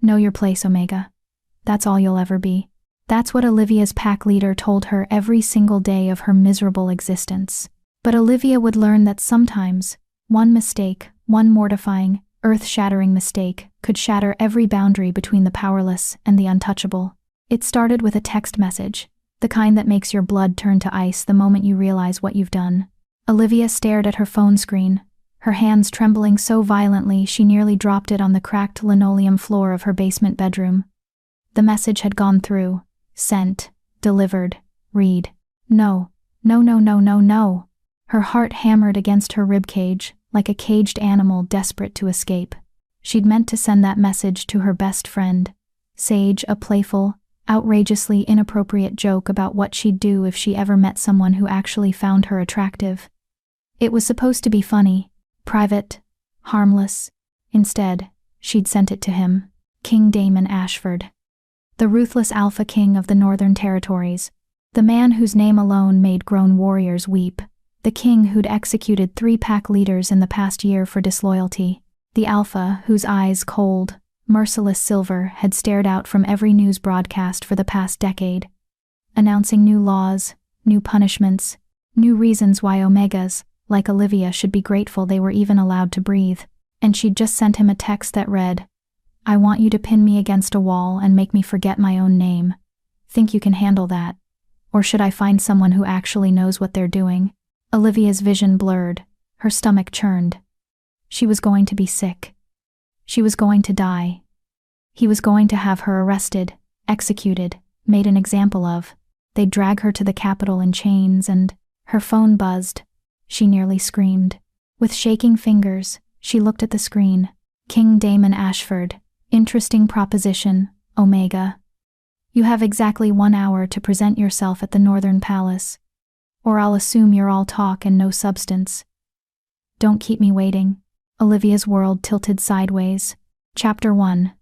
Know your place, Omega. That's all you'll ever be. That's what Olivia's pack leader told her every single day of her miserable existence. But Olivia would learn that sometimes, one mistake, one mortifying, earth-shattering mistake, could shatter every boundary between the powerless and the untouchable. It started with a text message, the kind that makes your blood turn to ice the moment you realize what you've done. Olivia stared at her phone screen, her hands trembling so violently she nearly dropped it on the cracked linoleum floor of her basement bedroom. The message had gone through. Sent. Delivered. Read. No. No, no, no, no, no. Her heart hammered against her ribcage, like a caged animal desperate to escape. She'd meant to send that message to her best friend, Sage, a playful, outrageously inappropriate joke about what she'd do if she ever met someone who actually found her attractive. It was supposed to be funny, private, harmless. Instead, she'd sent it to him, King Damon Ashford. The ruthless alpha king of the Northern Territories, the man whose name alone made grown warriors weep, the king who'd executed 3 pack leaders in the past year for disloyalty, the alpha whose eyes, cold, merciless silver, had stared out from every news broadcast for the past decade, announcing new laws, new punishments, new reasons why Omegas, like Olivia, should be grateful they were even allowed to breathe. And she'd just sent him a text that read, "I want you to pin me against a wall and make me forget my own name. Think you can handle that? Or should I find someone who actually knows what they're doing?" Olivia's vision blurred, her stomach churned. She was going to be sick. She was going to die. He was going to have her arrested, executed, made an example of. They'd drag her to the Capitol in chains and... Her phone buzzed. She nearly screamed. With shaking fingers, she looked at the screen. King Damon Ashford. Interesting proposition, Omega. You have exactly 1 hour to present yourself at the Northern Palace, or I'll assume you're all talk and no substance. Don't keep me waiting. Olivia's world tilted sideways. Chapter 1.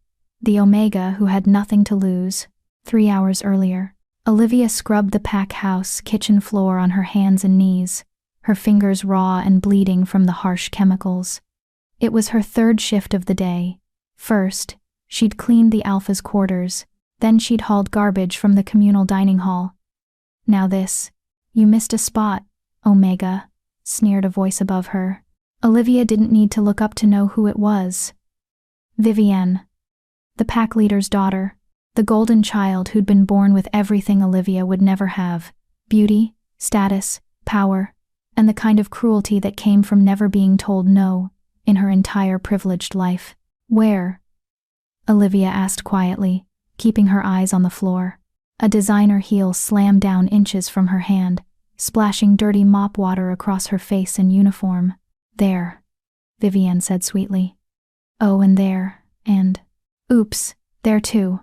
The Omega who had nothing to lose. 3 hours earlier. Olivia scrubbed the pack house kitchen floor on her hands and knees, her fingers raw and bleeding from the harsh chemicals. It was her 3rd shift of the day. First, she'd cleaned the Alpha's quarters, then she'd hauled garbage from the communal dining hall. Now this. You missed a spot, Omega, sneered a voice above her. Olivia didn't need to look up to know who it was. Vivienne, the pack leader's daughter, the golden child who'd been born with everything Olivia would never have, beauty, status, power, and the kind of cruelty that came from never being told no in her entire privileged life. Where? Olivia asked quietly, keeping her eyes on the floor. A designer heel slammed down inches from her hand, splashing dirty mop water across her face and uniform. There, Vivienne said sweetly. Oh, and there, and... Oops, there too.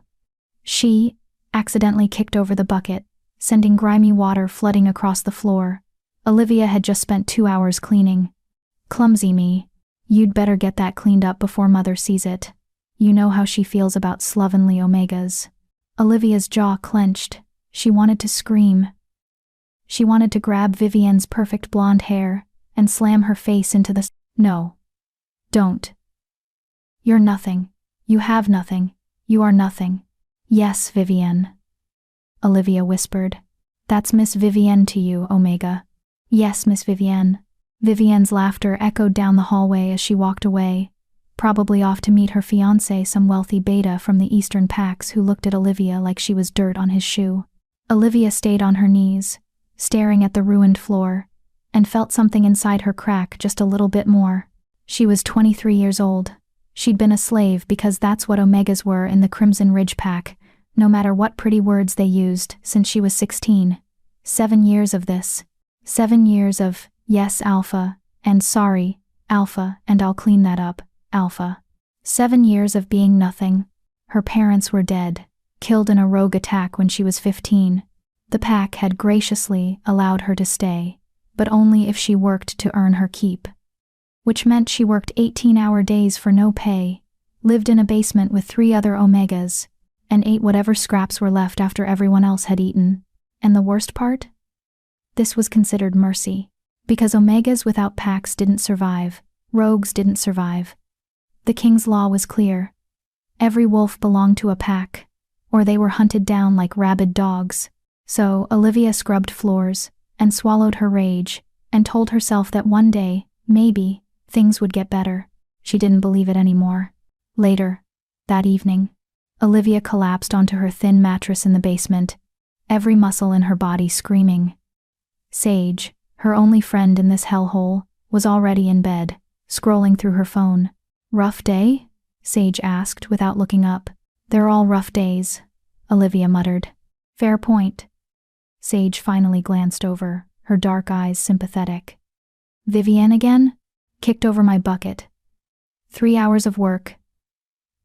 She accidentally kicked over the bucket, sending grimy water flooding across the floor. Olivia had just spent 2 hours cleaning. Clumsy me. You'd better get that cleaned up before Mother sees it. You know how she feels about slovenly Omegas. Olivia's jaw clenched. She wanted to scream. She wanted to grab Vivienne's perfect blonde hair and slam her face into the... No. Don't. You're nothing. You have nothing. You are nothing. Yes, Vivienne. Olivia whispered. That's Miss Vivienne to you, Omega. Yes, Miss Vivienne. Vivienne's laughter echoed down the hallway as she walked away, probably off to meet her fiancé, some wealthy beta from the Eastern Packs who looked at Olivia like she was dirt on his shoe. Olivia stayed on her knees, staring at the ruined floor, and felt something inside her crack just a little bit more. She was 23 years old. She'd been a slave because that's what Omegas were in the Crimson Ridge Pack, no matter what pretty words they used, since she was 16. 7 years of this. 7 years of, yes, Alpha, and sorry, Alpha, and I'll clean that up, Alpha. 7 years of being nothing. Her parents were dead, killed in a rogue attack when she was 15. The pack had graciously allowed her to stay, but only if she worked to earn her keep. Which meant she worked 18-hour days for no pay, lived in a basement with 3 other Omegas, and ate whatever scraps were left after everyone else had eaten. And the worst part? This was considered mercy. Because Omegas without packs didn't survive, rogues didn't survive. The king's law was clear. Every wolf belonged to a pack, or they were hunted down like rabid dogs. So Olivia scrubbed floors and swallowed her rage and told herself that one day, maybe, things would get better. She didn't believe it anymore. Later, that evening, Olivia collapsed onto her thin mattress in the basement, every muscle in her body screaming. Sage, her only friend in this hellhole, was already in bed, scrolling through her phone. "Rough day?" Sage asked without looking up. "They're all rough days," Olivia muttered. "Fair point." Sage finally glanced over, her dark eyes sympathetic. "Vivienne again? Kicked over my bucket. 3 hours of work.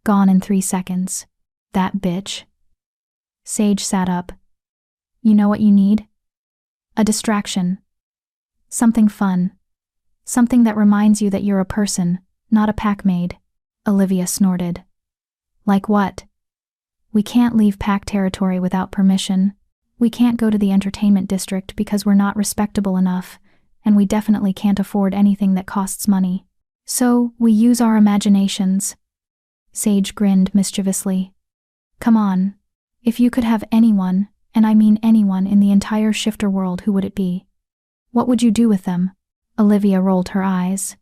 Gone in 3 seconds. That bitch." Sage sat up. "You know what you need? A distraction. Something fun. Something that reminds you that you're a person, not a pack maid." Olivia snorted. "Like what?" "We can't leave pack territory without permission. We can't go to the entertainment district because we're not respectable enough, and we definitely can't afford anything that costs money. So, we use our imaginations." Sage grinned mischievously. "Come on. If you could have anyone, and I mean anyone in the entire shifter world, who would it be? What would you do with them?" Olivia rolled her eyes.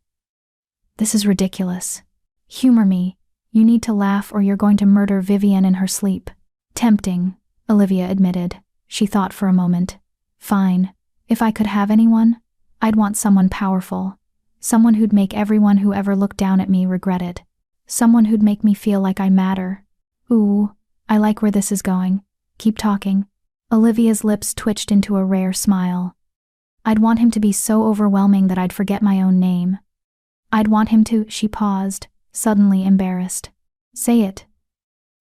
"This is ridiculous. Humor me. You need to laugh or you're going to murder Vivienne in her sleep." "Tempting," Olivia admitted. She thought for a moment. "Fine. If I could have anyone, I'd want someone powerful. Someone who'd make everyone who ever looked down at me regret it. Someone who'd make me feel like I matter." "Ooh, I like where this is going. Keep talking." Olivia's lips twitched into a rare smile. "I'd want him to be so overwhelming that I'd forget my own name. I'd want him to—" She paused, suddenly embarrassed. "Say it."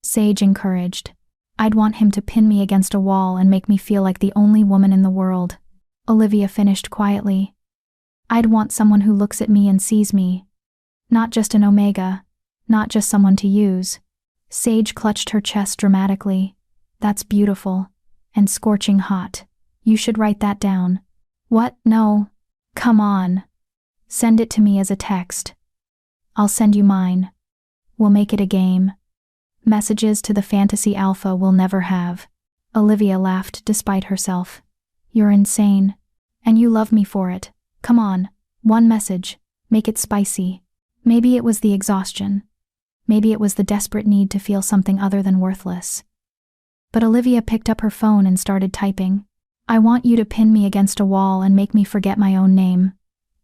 Sage encouraged. "I'd want him to pin me against a wall and make me feel like the only woman in the world." Olivia finished quietly. "I'd want someone who looks at me and sees me. Not just an omega, not just someone to use." Sage clutched her chest dramatically. "That's beautiful. And scorching hot. You should write that down." "What? No. Come on. Send it to me as a text. I'll send you mine. We'll make it a game. Messages to the fantasy alpha we'll never have." Olivia laughed despite herself. "You're insane. And you love me for it. Come on. One message. Make it spicy." Maybe it was the exhaustion. Maybe it was the desperate need to feel something other than worthless. But Olivia picked up her phone and started typing. "I want you to pin me against a wall and make me forget my own name.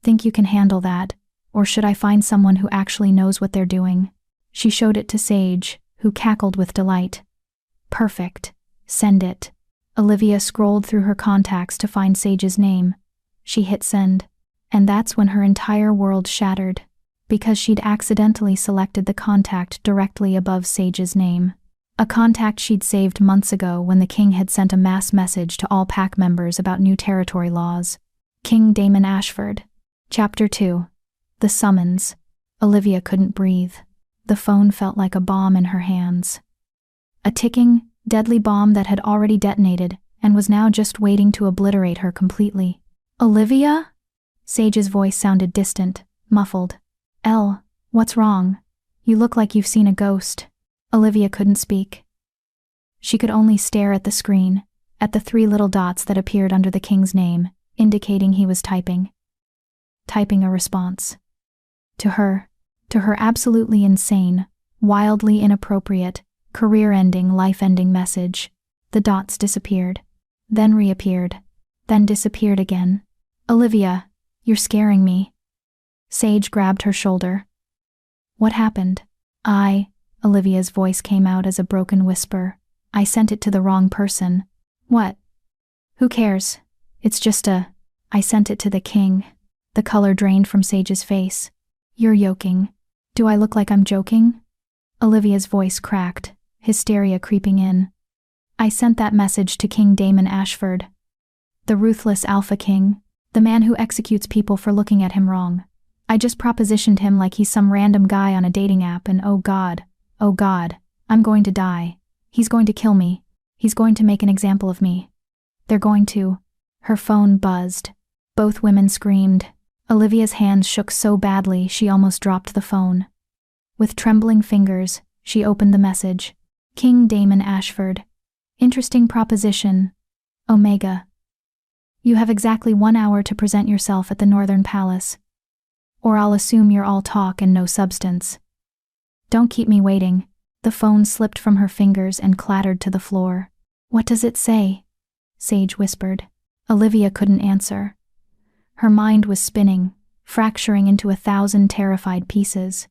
Think you can handle that? Or should I find someone who actually knows what they're doing?" She showed it to Sage, who cackled with delight. "Perfect. Send it." Olivia scrolled through her contacts to find Sage's name. She hit send. And that's when her entire world shattered, because she'd accidentally selected the contact directly above Sage's name. A contact she'd saved months ago when the king had sent a mass message to all pack members about new territory laws. King Damon Ashford. Chapter 2. The Summons. Olivia couldn't breathe. The phone felt like a bomb in her hands. A ticking, deadly bomb that had already detonated and was now just waiting to obliterate her completely. "Olivia?" Sage's voice sounded distant, muffled. What's wrong? You look like you've seen a ghost." Olivia couldn't speak. She could only stare at the screen, at the 3 little dots that appeared under the king's name, indicating he was typing. Typing a response. To her absolutely insane, wildly inappropriate, career-ending, life-ending message. The dots disappeared, then reappeared, then disappeared again. "Olivia, you're scaring me." Sage grabbed her shoulder. "What happened?" Olivia's voice came out as a broken whisper. "I sent it to the wrong person." "What?" "Who cares? It's just I sent it to the king." The color drained from Sage's face. "You're joking. Do I look like I'm joking?" Olivia's voice cracked, hysteria creeping in. "I sent that message to King Damon Ashford. The ruthless Alpha King, the man who executes people for looking at him wrong. I just propositioned him like he's some random guy on a dating app and oh God, I'm going to die. He's going to kill me. He's going to make an example of me. They're going to." Her phone buzzed. Both women screamed. Olivia's hands shook so badly she almost dropped the phone. With trembling fingers, She opened the message. King Damon Ashford. Interesting proposition. Omega. You have exactly 1 hour to present yourself at the Northern Palace. Or I'll assume you're all talk and no substance. Don't keep me waiting. The phone slipped from her fingers and clattered to the floor. What does it say? Sage whispered. Olivia couldn't answer. Her mind was spinning, fracturing into 1,000 terrified pieces.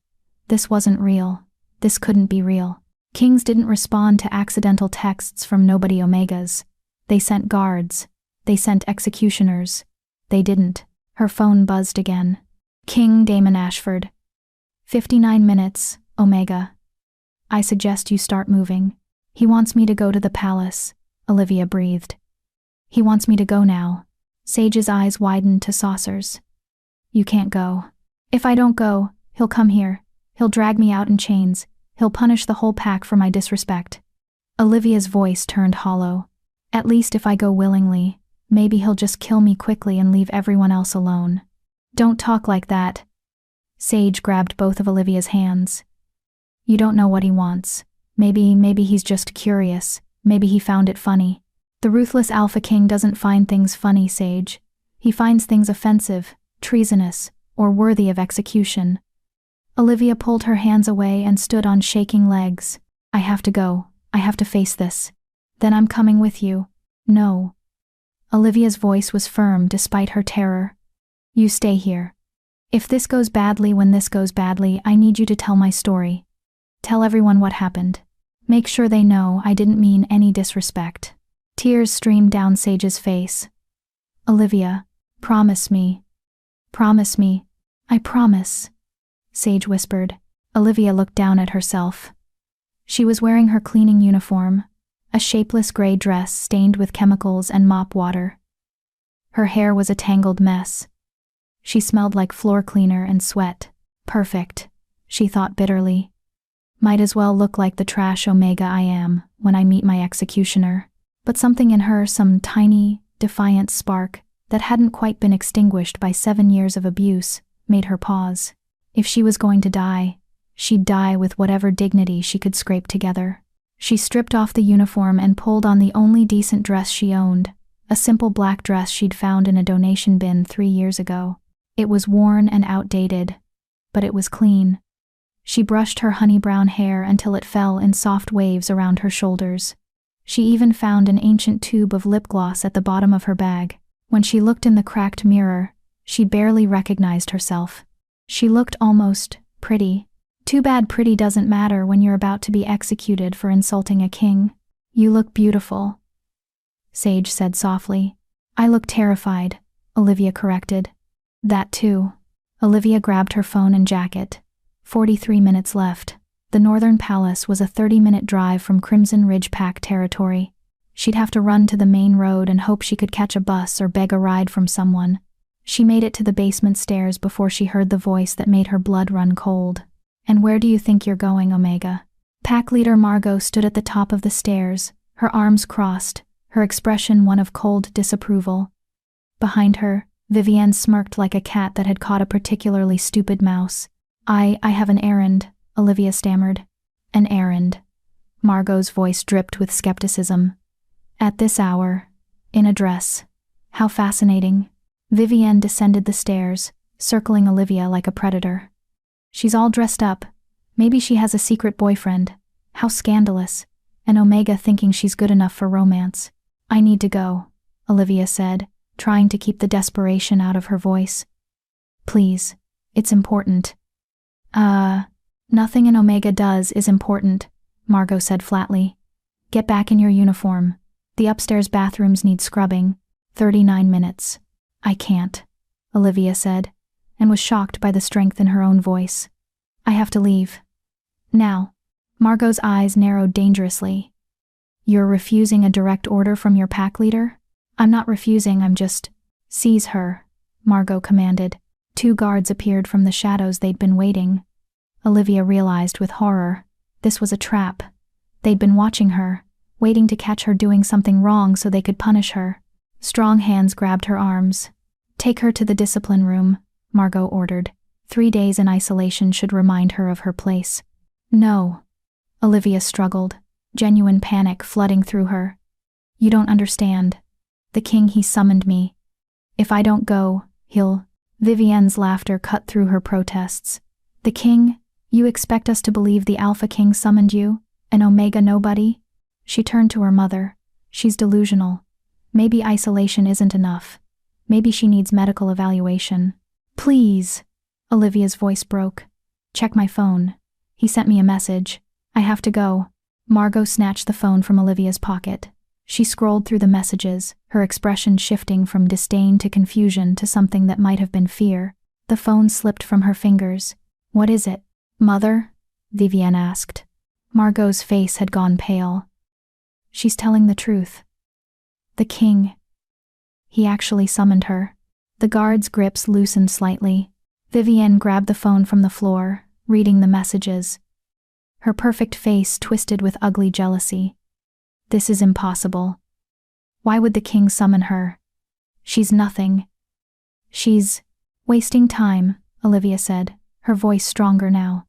This wasn't real. This couldn't be real. Kings didn't respond to accidental texts from nobody Omegas. They sent guards. They sent executioners. They didn't. Her phone buzzed again. King Damon Ashford. 59 minutes, Omega. I suggest you start moving. He wants me to go to the palace, Olivia breathed. He wants me to go now. Sage's eyes widened to saucers. You can't go. If I don't go, he'll come here. He'll drag me out in chains. He'll punish the whole pack for my disrespect. Olivia's voice turned hollow. At least if I go willingly, maybe he'll just kill me quickly and leave everyone else alone. Don't talk like that. Sage grabbed both of Olivia's hands. You don't know what he wants. Maybe he's just curious. Maybe he found it funny. The ruthless Alpha King doesn't find things funny, Sage. He finds things offensive, treasonous, or worthy of execution. Olivia pulled her hands away and stood on shaking legs. I have to go. I have to face this. Then I'm coming with you. No. Olivia's voice was firm despite her terror. You stay here. If this goes badly when this goes badly, I need you to tell my story. Tell everyone what happened. Make sure they know I didn't mean any disrespect. Tears streamed down Sage's face. Olivia, promise me. Promise me. I promise. Sage whispered. Olivia looked down at herself. She was wearing her cleaning uniform, a shapeless gray dress stained with chemicals and mop water. Her hair was a tangled mess. She smelled like floor cleaner and sweat. Perfect, she thought bitterly. Might as well look like the trash Omega I am when I meet my executioner. But something in her, some tiny, defiant spark that hadn't quite been extinguished by 7 years of abuse, made her pause. If she was going to die, she'd die with whatever dignity she could scrape together. She stripped off the uniform and pulled on the only decent dress she owned, a simple black dress she'd found in a donation bin 3 years ago. It was worn and outdated, but it was clean. She brushed her honey brown hair until it fell in soft waves around her shoulders. She even found an ancient tube of lip gloss at the bottom of her bag. When she looked in the cracked mirror, she barely recognized herself. She looked almost pretty. Too bad pretty doesn't matter when you're about to be executed for insulting a king. You look beautiful, Sage said softly. I look terrified, Olivia corrected. That too. Olivia grabbed her phone and jacket. 43 minutes left. The Northern Palace was a 30-minute drive from Crimson Ridge Pack territory. She'd have to run to the main road and hope she could catch a bus or beg a ride from someone. She made it to the basement stairs before she heard the voice that made her blood run cold. And where do you think you're going, Omega? Pack leader Margot stood at the top of the stairs, her arms crossed, her expression one of cold disapproval. Behind her, Vivienne smirked like a cat that had caught a particularly stupid mouse. I have an errand, Olivia stammered. An errand. Margot's voice dripped with skepticism. At this hour, in a dress. How fascinating. Vivienne descended the stairs, circling Olivia like a predator. She's all dressed up. Maybe she has a secret boyfriend. How scandalous. And Omega thinking she's good enough for romance. I need to go, Olivia said, trying to keep the desperation out of her voice. Please, it's important. Nothing an Omega does is important, Margot said flatly. Get back in your uniform. The upstairs bathrooms need scrubbing. 39 minutes. I can't, Olivia said, and was shocked by the strength in her own voice. I have to leave. Now. Margot's eyes narrowed dangerously. You're refusing a direct order from your pack leader? I'm not refusing, I'm just… Seize her, Margot commanded. 2 guards appeared from the shadows they'd been waiting. Olivia realized with horror. This was a trap. They'd been watching her, waiting to catch her doing something wrong so they could punish her. Strong hands grabbed her arms. Take her to the discipline room, Margot ordered. 3 days in isolation should remind her of her place. No. Olivia struggled, genuine panic flooding through her. You don't understand. The king, he summoned me. If I don't go, he'll… Vivienne's laughter cut through her protests. The king? You expect us to believe the Alpha King summoned you? An Omega nobody? She turned to her mother. She's delusional. Maybe isolation isn't enough. Maybe she needs medical evaluation. Please. Olivia's voice broke. Check my phone. He sent me a message. I have to go. Margot snatched the phone from Olivia's pocket. She scrolled through the messages, her expression shifting from disdain to confusion to something that might have been fear. The phone slipped from her fingers. What is it? Mother? Vivienne asked. Margot's face had gone pale. She's telling the truth. The king. He actually summoned her. The guard's grips loosened slightly. Vivienne grabbed the phone from the floor, reading the messages. Her perfect face twisted with ugly jealousy. This is impossible. Why would the king summon her? She's nothing. She's wasting time, Olivia said, her voice stronger now.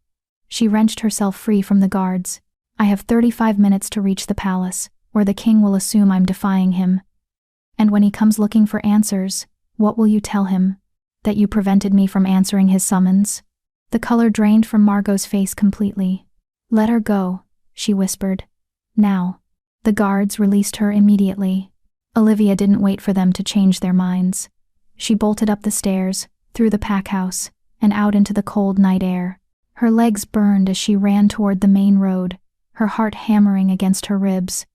She wrenched herself free from the guards. I have 35 minutes to reach the palace, or the king will assume I'm defying him. And when he comes looking for answers, what will you tell him? That you prevented me from answering his summons? The color drained from Margot's face completely. Let her go, she whispered. Now. The guards released her immediately. Olivia didn't wait for them to change their minds. She bolted up the stairs, through the pack house, and out into the cold night air. Her legs burned as she ran toward the main road, her heart hammering against her ribs.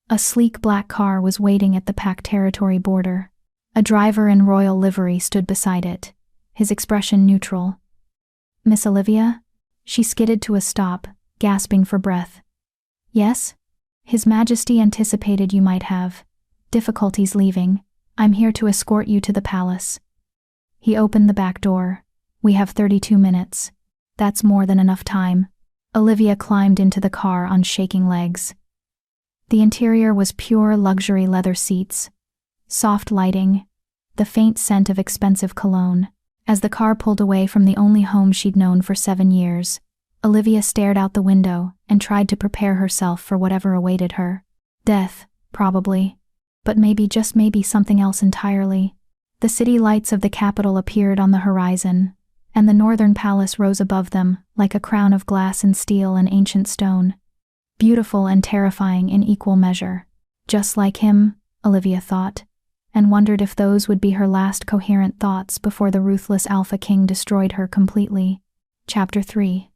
A sleek black car was waiting at the pack territory border. A driver in royal livery stood beside it, his expression neutral. Miss Olivia? She skidded to a stop, gasping for breath. Yes? His Majesty anticipated you might have difficulties leaving. I'm here to escort you to the palace. He opened the back door. We have 32 minutes. That's more than enough time. Olivia climbed into the car on shaking legs. The interior was pure luxury leather seats, soft lighting, the faint scent of expensive cologne. As the car pulled away from the only home she'd known for 7 years, Olivia stared out the window and tried to prepare herself for whatever awaited her. Death, probably. But maybe, just maybe, something else entirely. The city lights of the capital appeared on the horizon, and the northern palace rose above them like a crown of glass and steel and ancient stone. Beautiful and terrifying in equal measure. Just like him, Olivia thought, and wondered if those would be her last coherent thoughts before the ruthless Alpha King destroyed her completely. Chapter 3.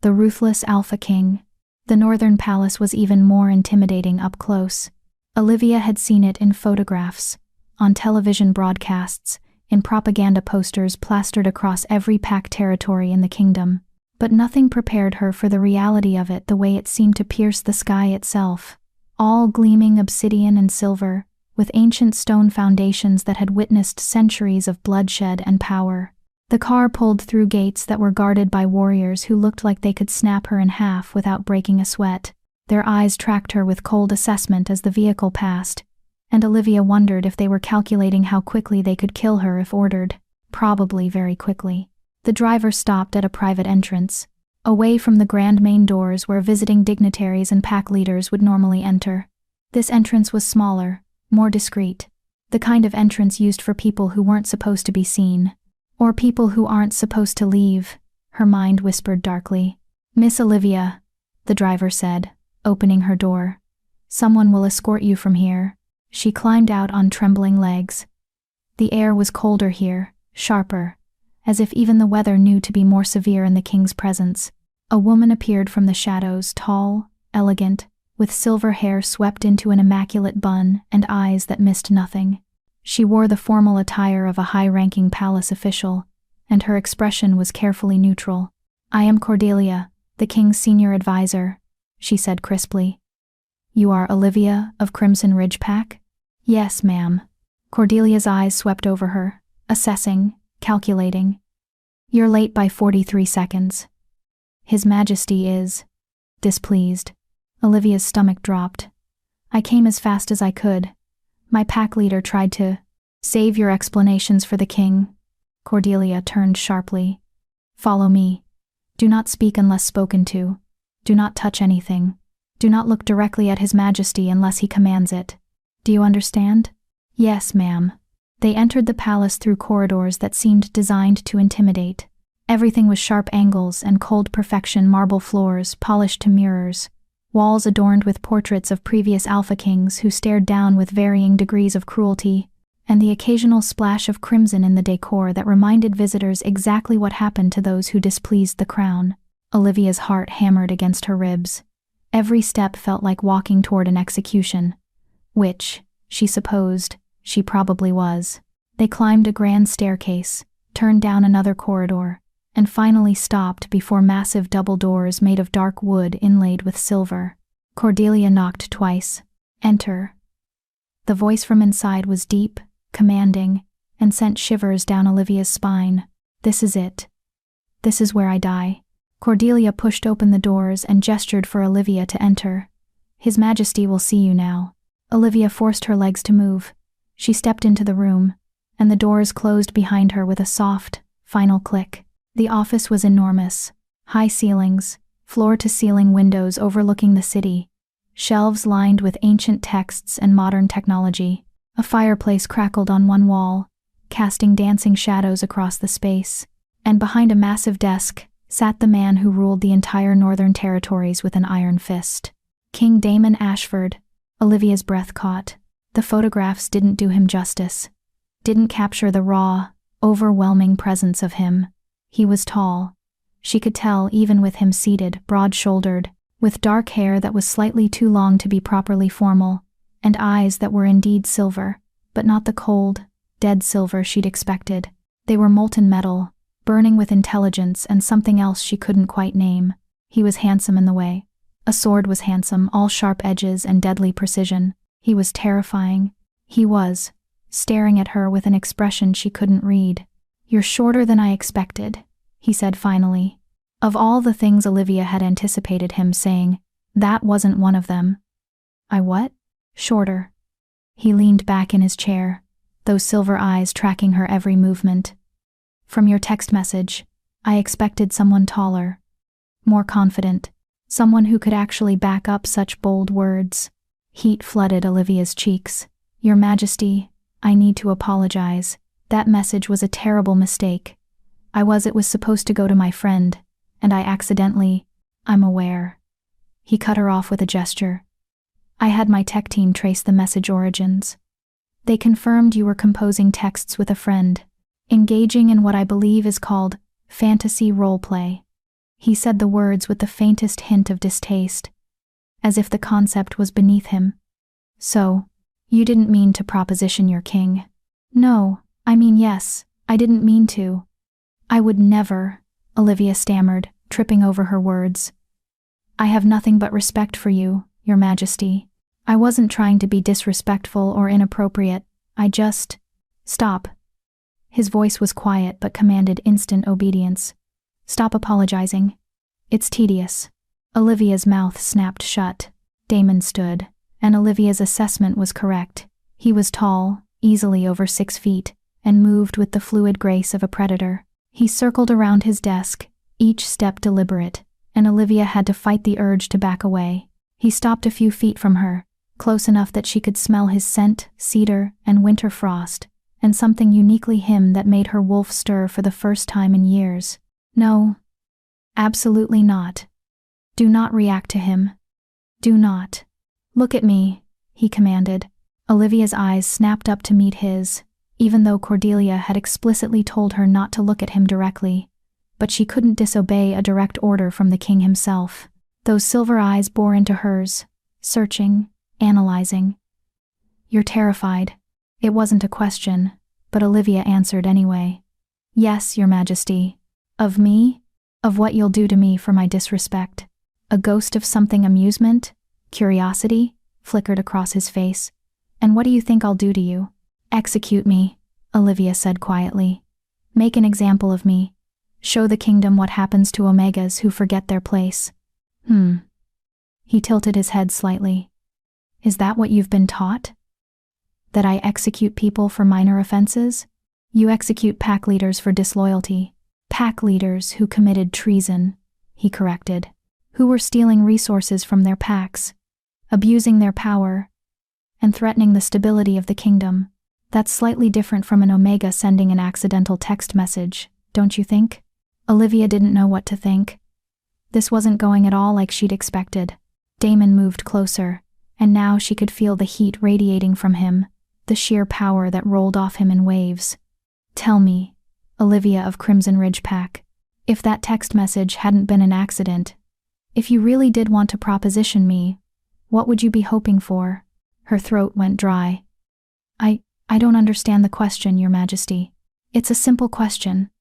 The Ruthless Alpha King. The northern palace was even more intimidating up close. Olivia had seen it in photographs, on television broadcasts, in propaganda posters plastered across every pack territory in the kingdom. But nothing prepared her for the reality of it the way it seemed to pierce the sky itself. All gleaming obsidian and silver, with ancient stone foundations that had witnessed centuries of bloodshed and power. The car pulled through gates that were guarded by warriors who looked like they could snap her in half without breaking a sweat. Their eyes tracked her with cold assessment as the vehicle passed, and Olivia wondered if they were calculating how quickly they could kill her if ordered. Probably very quickly. The driver stopped at a private entrance, away from the grand main doors where visiting dignitaries and pack leaders would normally enter. This entrance was smaller, more discreet, the kind of entrance used for people who weren't supposed to be seen. Or people who aren't supposed to leave, her mind whispered darkly. Miss Olivia, the driver said, opening her door. Someone will escort you from here. She climbed out on trembling legs. The air was colder here, sharper, as if even the weather knew to be more severe in the king's presence. A woman appeared from the shadows, tall, elegant, with silver hair swept into an immaculate bun and eyes that missed nothing. She wore the formal attire of a high-ranking palace official, and her expression was carefully neutral. I am Cordelia, the king's senior advisor, she said crisply. You are Olivia of Crimson Ridge Pack? Yes, ma'am. Cordelia's eyes swept over her, assessing, calculating. You're late by 43 seconds. His Majesty is displeased. Olivia's stomach dropped. I came as fast as I could. My pack leader tried to save your explanations for the king. Cordelia turned sharply. Follow me. Do not speak unless spoken to. Do not touch anything. Do not look directly at His Majesty unless he commands it. Do you understand? Yes, ma'am. They entered the palace through corridors that seemed designed to intimidate. Everything was sharp angles and cold perfection, marble floors polished to mirrors, walls adorned with portraits of previous alpha kings who stared down with varying degrees of cruelty, and the occasional splash of crimson in the decor that reminded visitors exactly what happened to those who displeased the crown. Olivia's heart hammered against her ribs. Every step felt like walking toward an execution, which, she supposed, she probably was. They climbed a grand staircase, turned down another corridor, and finally stopped before massive double doors made of dark wood inlaid with silver. Cordelia knocked twice. Enter. The voice from inside was deep, commanding, and sent shivers down Olivia's spine. This is it. This is where I die. Cordelia pushed open the doors and gestured for Olivia to enter. His Majesty will see you now. Olivia forced her legs to move. She stepped into the room, and the doors closed behind her with a soft, final click. The office was enormous. High ceilings, floor-to-ceiling windows overlooking the city, shelves lined with ancient texts and modern technology. A fireplace crackled on one wall, casting dancing shadows across the space, and behind a massive desk sat the man who ruled the entire Northern Territories with an iron fist. King Damon Ashford. Olivia's breath caught. The photographs didn't do him justice, didn't capture the raw, overwhelming presence of him. He was tall. She could tell even with him seated, broad-shouldered, with dark hair that was slightly too long to be properly formal, and eyes that were indeed silver, but not the cold, dead silver she'd expected. They were molten metal, burning with intelligence and something else she couldn't quite name. He was handsome in the way. A sword was handsome, all sharp edges and deadly precision. He was terrifying. He was, staring at her with an expression she couldn't read. "You're shorter than I expected," he said finally. Of all the things Olivia had anticipated him saying, that wasn't one of them. "I what?" "Shorter." He leaned back in his chair, those silver eyes tracking her every movement. "From your text message, I expected someone taller, more confident, someone who could actually back up such bold words." Heat flooded Olivia's cheeks. "Your Majesty, I need to apologize. That message was a terrible mistake. It was supposed to go to my friend, and I accidentally, I'm aware." He cut her off with a gesture. "I had my tech team trace the message origins. They confirmed you were composing texts with a friend, engaging in what I believe is called fantasy roleplay." He said the words with the faintest hint of distaste, as if the concept was beneath him. "So, you didn't mean to proposition your king?" "No, I mean yes, I didn't mean to. I would never," Olivia stammered, tripping over her words. "I have nothing but respect for you, Your Majesty. I wasn't trying to be disrespectful or inappropriate, I just—" "Stop." His voice was quiet but commanded instant obedience. "Stop apologizing. It's tedious." Olivia's mouth snapped shut. Damon stood, and Olivia's assessment was correct. He was tall, easily over 6 feet, and moved with the fluid grace of a predator. He circled around his desk, each step deliberate, and Olivia had to fight the urge to back away. He stopped a few feet from her, close enough that she could smell his scent, cedar, and winter frost, and something uniquely him that made her wolf stir for the first time in years. "No. Absolutely not. Do not react to him. Do not. Look at me," he commanded. Olivia's eyes snapped up to meet his, even though Cordelia had explicitly told her not to look at him directly. But she couldn't disobey a direct order from the king himself. Those silver eyes bore into hers, searching, analyzing. "You're terrified." It wasn't a question, but Olivia answered anyway. "Yes, Your Majesty." "Of me? Of what you'll do to me for my disrespect?" A ghost of something amusement, curiosity, flickered across his face. "And what do you think I'll do to you?" "Execute me," Olivia said quietly. "Make an example of me. Show the kingdom what happens to Omegas who forget their place." He tilted his head slightly. "Is that what you've been taught? That I execute people for minor offenses? You execute pack leaders for disloyalty. Pack leaders who committed treason," he corrected. who were stealing resources from their packs, abusing their power, and threatening the stability of the kingdom. That's slightly different from an Omega sending an accidental text message, don't you think? Olivia didn't know what to think. This wasn't going at all like she'd expected. Damon moved closer, and now she could feel the heat radiating from him, the sheer power that rolled off him in waves. Tell me, Olivia of Crimson Ridge Pack, if that text message hadn't been an accident, if you really did want to proposition me, what would you be hoping for? Her throat went dry. I don't understand the question, Your Majesty. It's a simple question.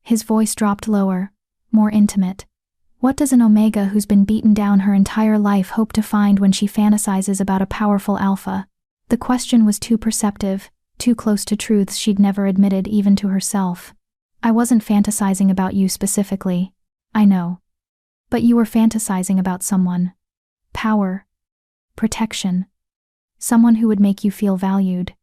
His voice dropped lower, more intimate. What does an Omega who's been beaten down her entire life hope to find when she fantasizes about a powerful alpha? The question was too perceptive, too close to truths she'd never admitted even to herself. I wasn't fantasizing about you specifically. I know. But you were fantasizing about someone. Power. Protection. Someone who would make you feel valued.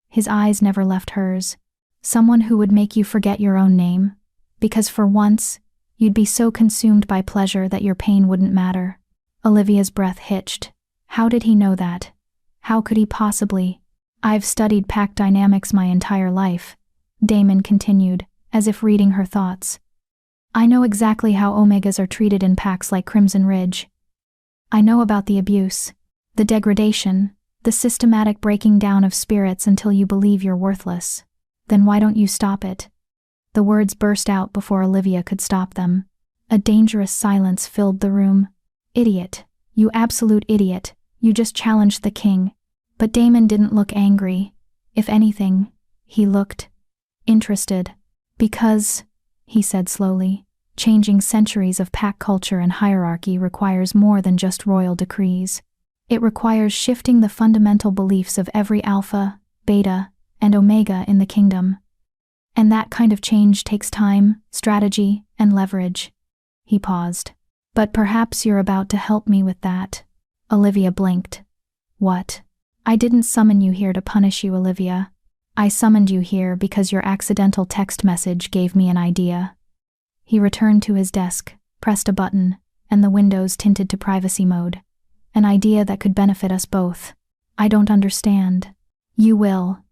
His eyes never left hers. Someone who would make you forget your own name, because for once, you'd be so consumed by pleasure that your pain wouldn't matter. Olivia's breath hitched. How did he know that? How could he possibly? I've studied pack dynamics my entire life, Damon continued, as if reading her thoughts. I know exactly how Omegas are treated in packs like Crimson Ridge. I know about the abuse, the degradation, the systematic breaking down of spirits until you believe you're worthless. Then why don't you stop it? The words burst out before Olivia could stop them. A dangerous silence filled the room. Idiot. You absolute idiot. You just challenged the king. But Damon didn't look angry. If anything, he looked interested. Because, he said slowly, changing centuries of pack culture and hierarchy requires more than just royal decrees. It requires shifting the fundamental beliefs of every alpha, beta, and omega in the kingdom. And that kind of change takes time, strategy, and leverage. He paused. But perhaps you're about to help me with that. Olivia blinked. What? I didn't summon you here to punish you, Olivia. I summoned you here because your accidental text message gave me an idea. He returned to his desk, pressed a button, and the windows tinted to privacy mode. An idea that could benefit us both. I don't understand. You will.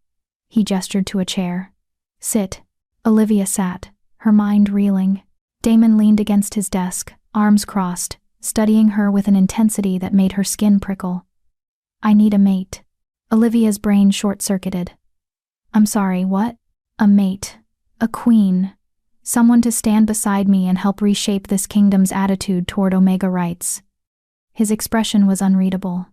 He gestured to a chair. Sit. Olivia sat, her mind reeling. Damon leaned against his desk, arms crossed, studying her with an intensity that made her skin prickle. I need a mate. Olivia's brain short-circuited. I'm sorry, what? A mate. A queen. Someone to stand beside me and help reshape this kingdom's attitude toward Omega rights. His expression was unreadable.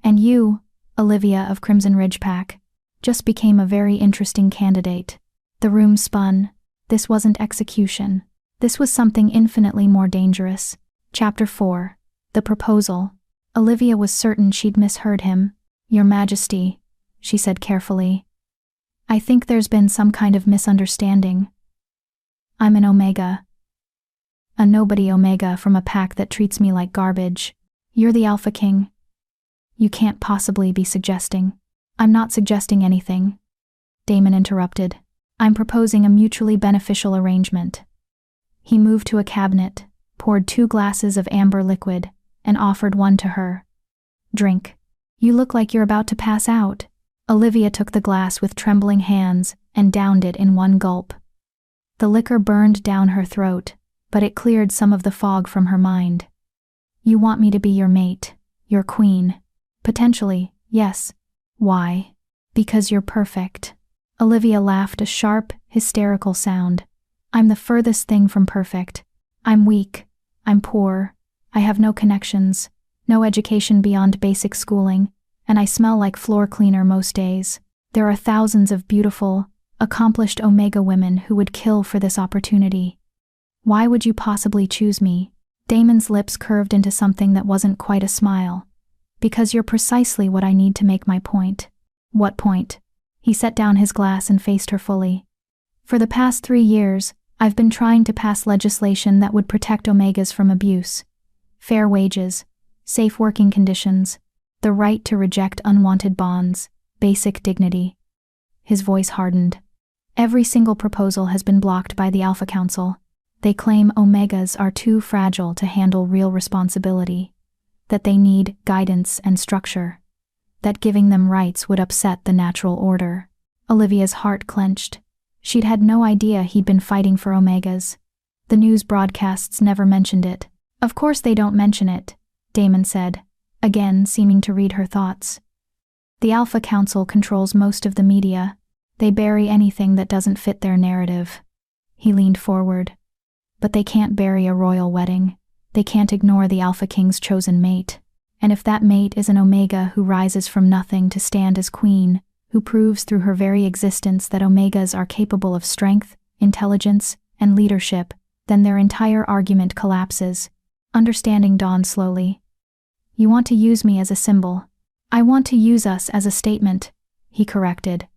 And you, Olivia of Crimson Ridge Pack, just became a very interesting candidate. The room spun. This wasn't execution. This was something infinitely more dangerous. Chapter 4. The Proposal. Olivia was certain she'd misheard him. Your Majesty, she said carefully. I think there's been some kind of misunderstanding. I'm an Omega. A nobody Omega from a pack that treats me like garbage. You're the Alpha King. You can't possibly be suggesting. I'm not suggesting anything. Damon interrupted. I'm proposing a mutually beneficial arrangement. He moved to a cabinet, poured 2 glasses of amber liquid, and offered one to her. Drink. You look like you're about to pass out. Olivia took the glass with trembling hands and downed it in one gulp. The liquor burned down her throat, but it cleared some of the fog from her mind. You want me to be your mate, your queen. Potentially, yes. Why? Because you're perfect. Olivia laughed a sharp, hysterical sound. I'm the furthest thing from perfect. I'm weak. I'm poor. I have no connections, no education beyond basic schooling, and I smell like floor cleaner most days. There are thousands of beautiful, accomplished Omega women who would kill for this opportunity. Why would you possibly choose me? Damon's lips curved into something that wasn't quite a smile. Because you're precisely what I need to make my point. What point? He set down his glass and faced her fully. For the past 3 years, I've been trying to pass legislation that would protect Omegas from abuse. Fair wages, safe working conditions, the right to reject unwanted bonds, basic dignity. His voice hardened. Every single proposal has been blocked by the Alpha Council. They claim omegas are too fragile to handle real responsibility, that they need guidance and structure, that giving them rights would upset the natural order. Olivia's heart clenched. She'd had no idea he'd been fighting for omegas. The news broadcasts never mentioned it. Of course they don't mention it, Damon said, again seeming to read her thoughts. The Alpha Council controls most of the media. They bury anything that doesn't fit their narrative. He leaned forward. But they can't bury a royal wedding. They can't ignore the Alpha King's chosen mate. And if that mate is an Omega who rises from nothing to stand as queen, who proves through her very existence that Omegas are capable of strength, intelligence, and leadership, then their entire argument collapses. Understanding dawned slowly. You want to use me as a symbol. I want to use us as a statement, he corrected.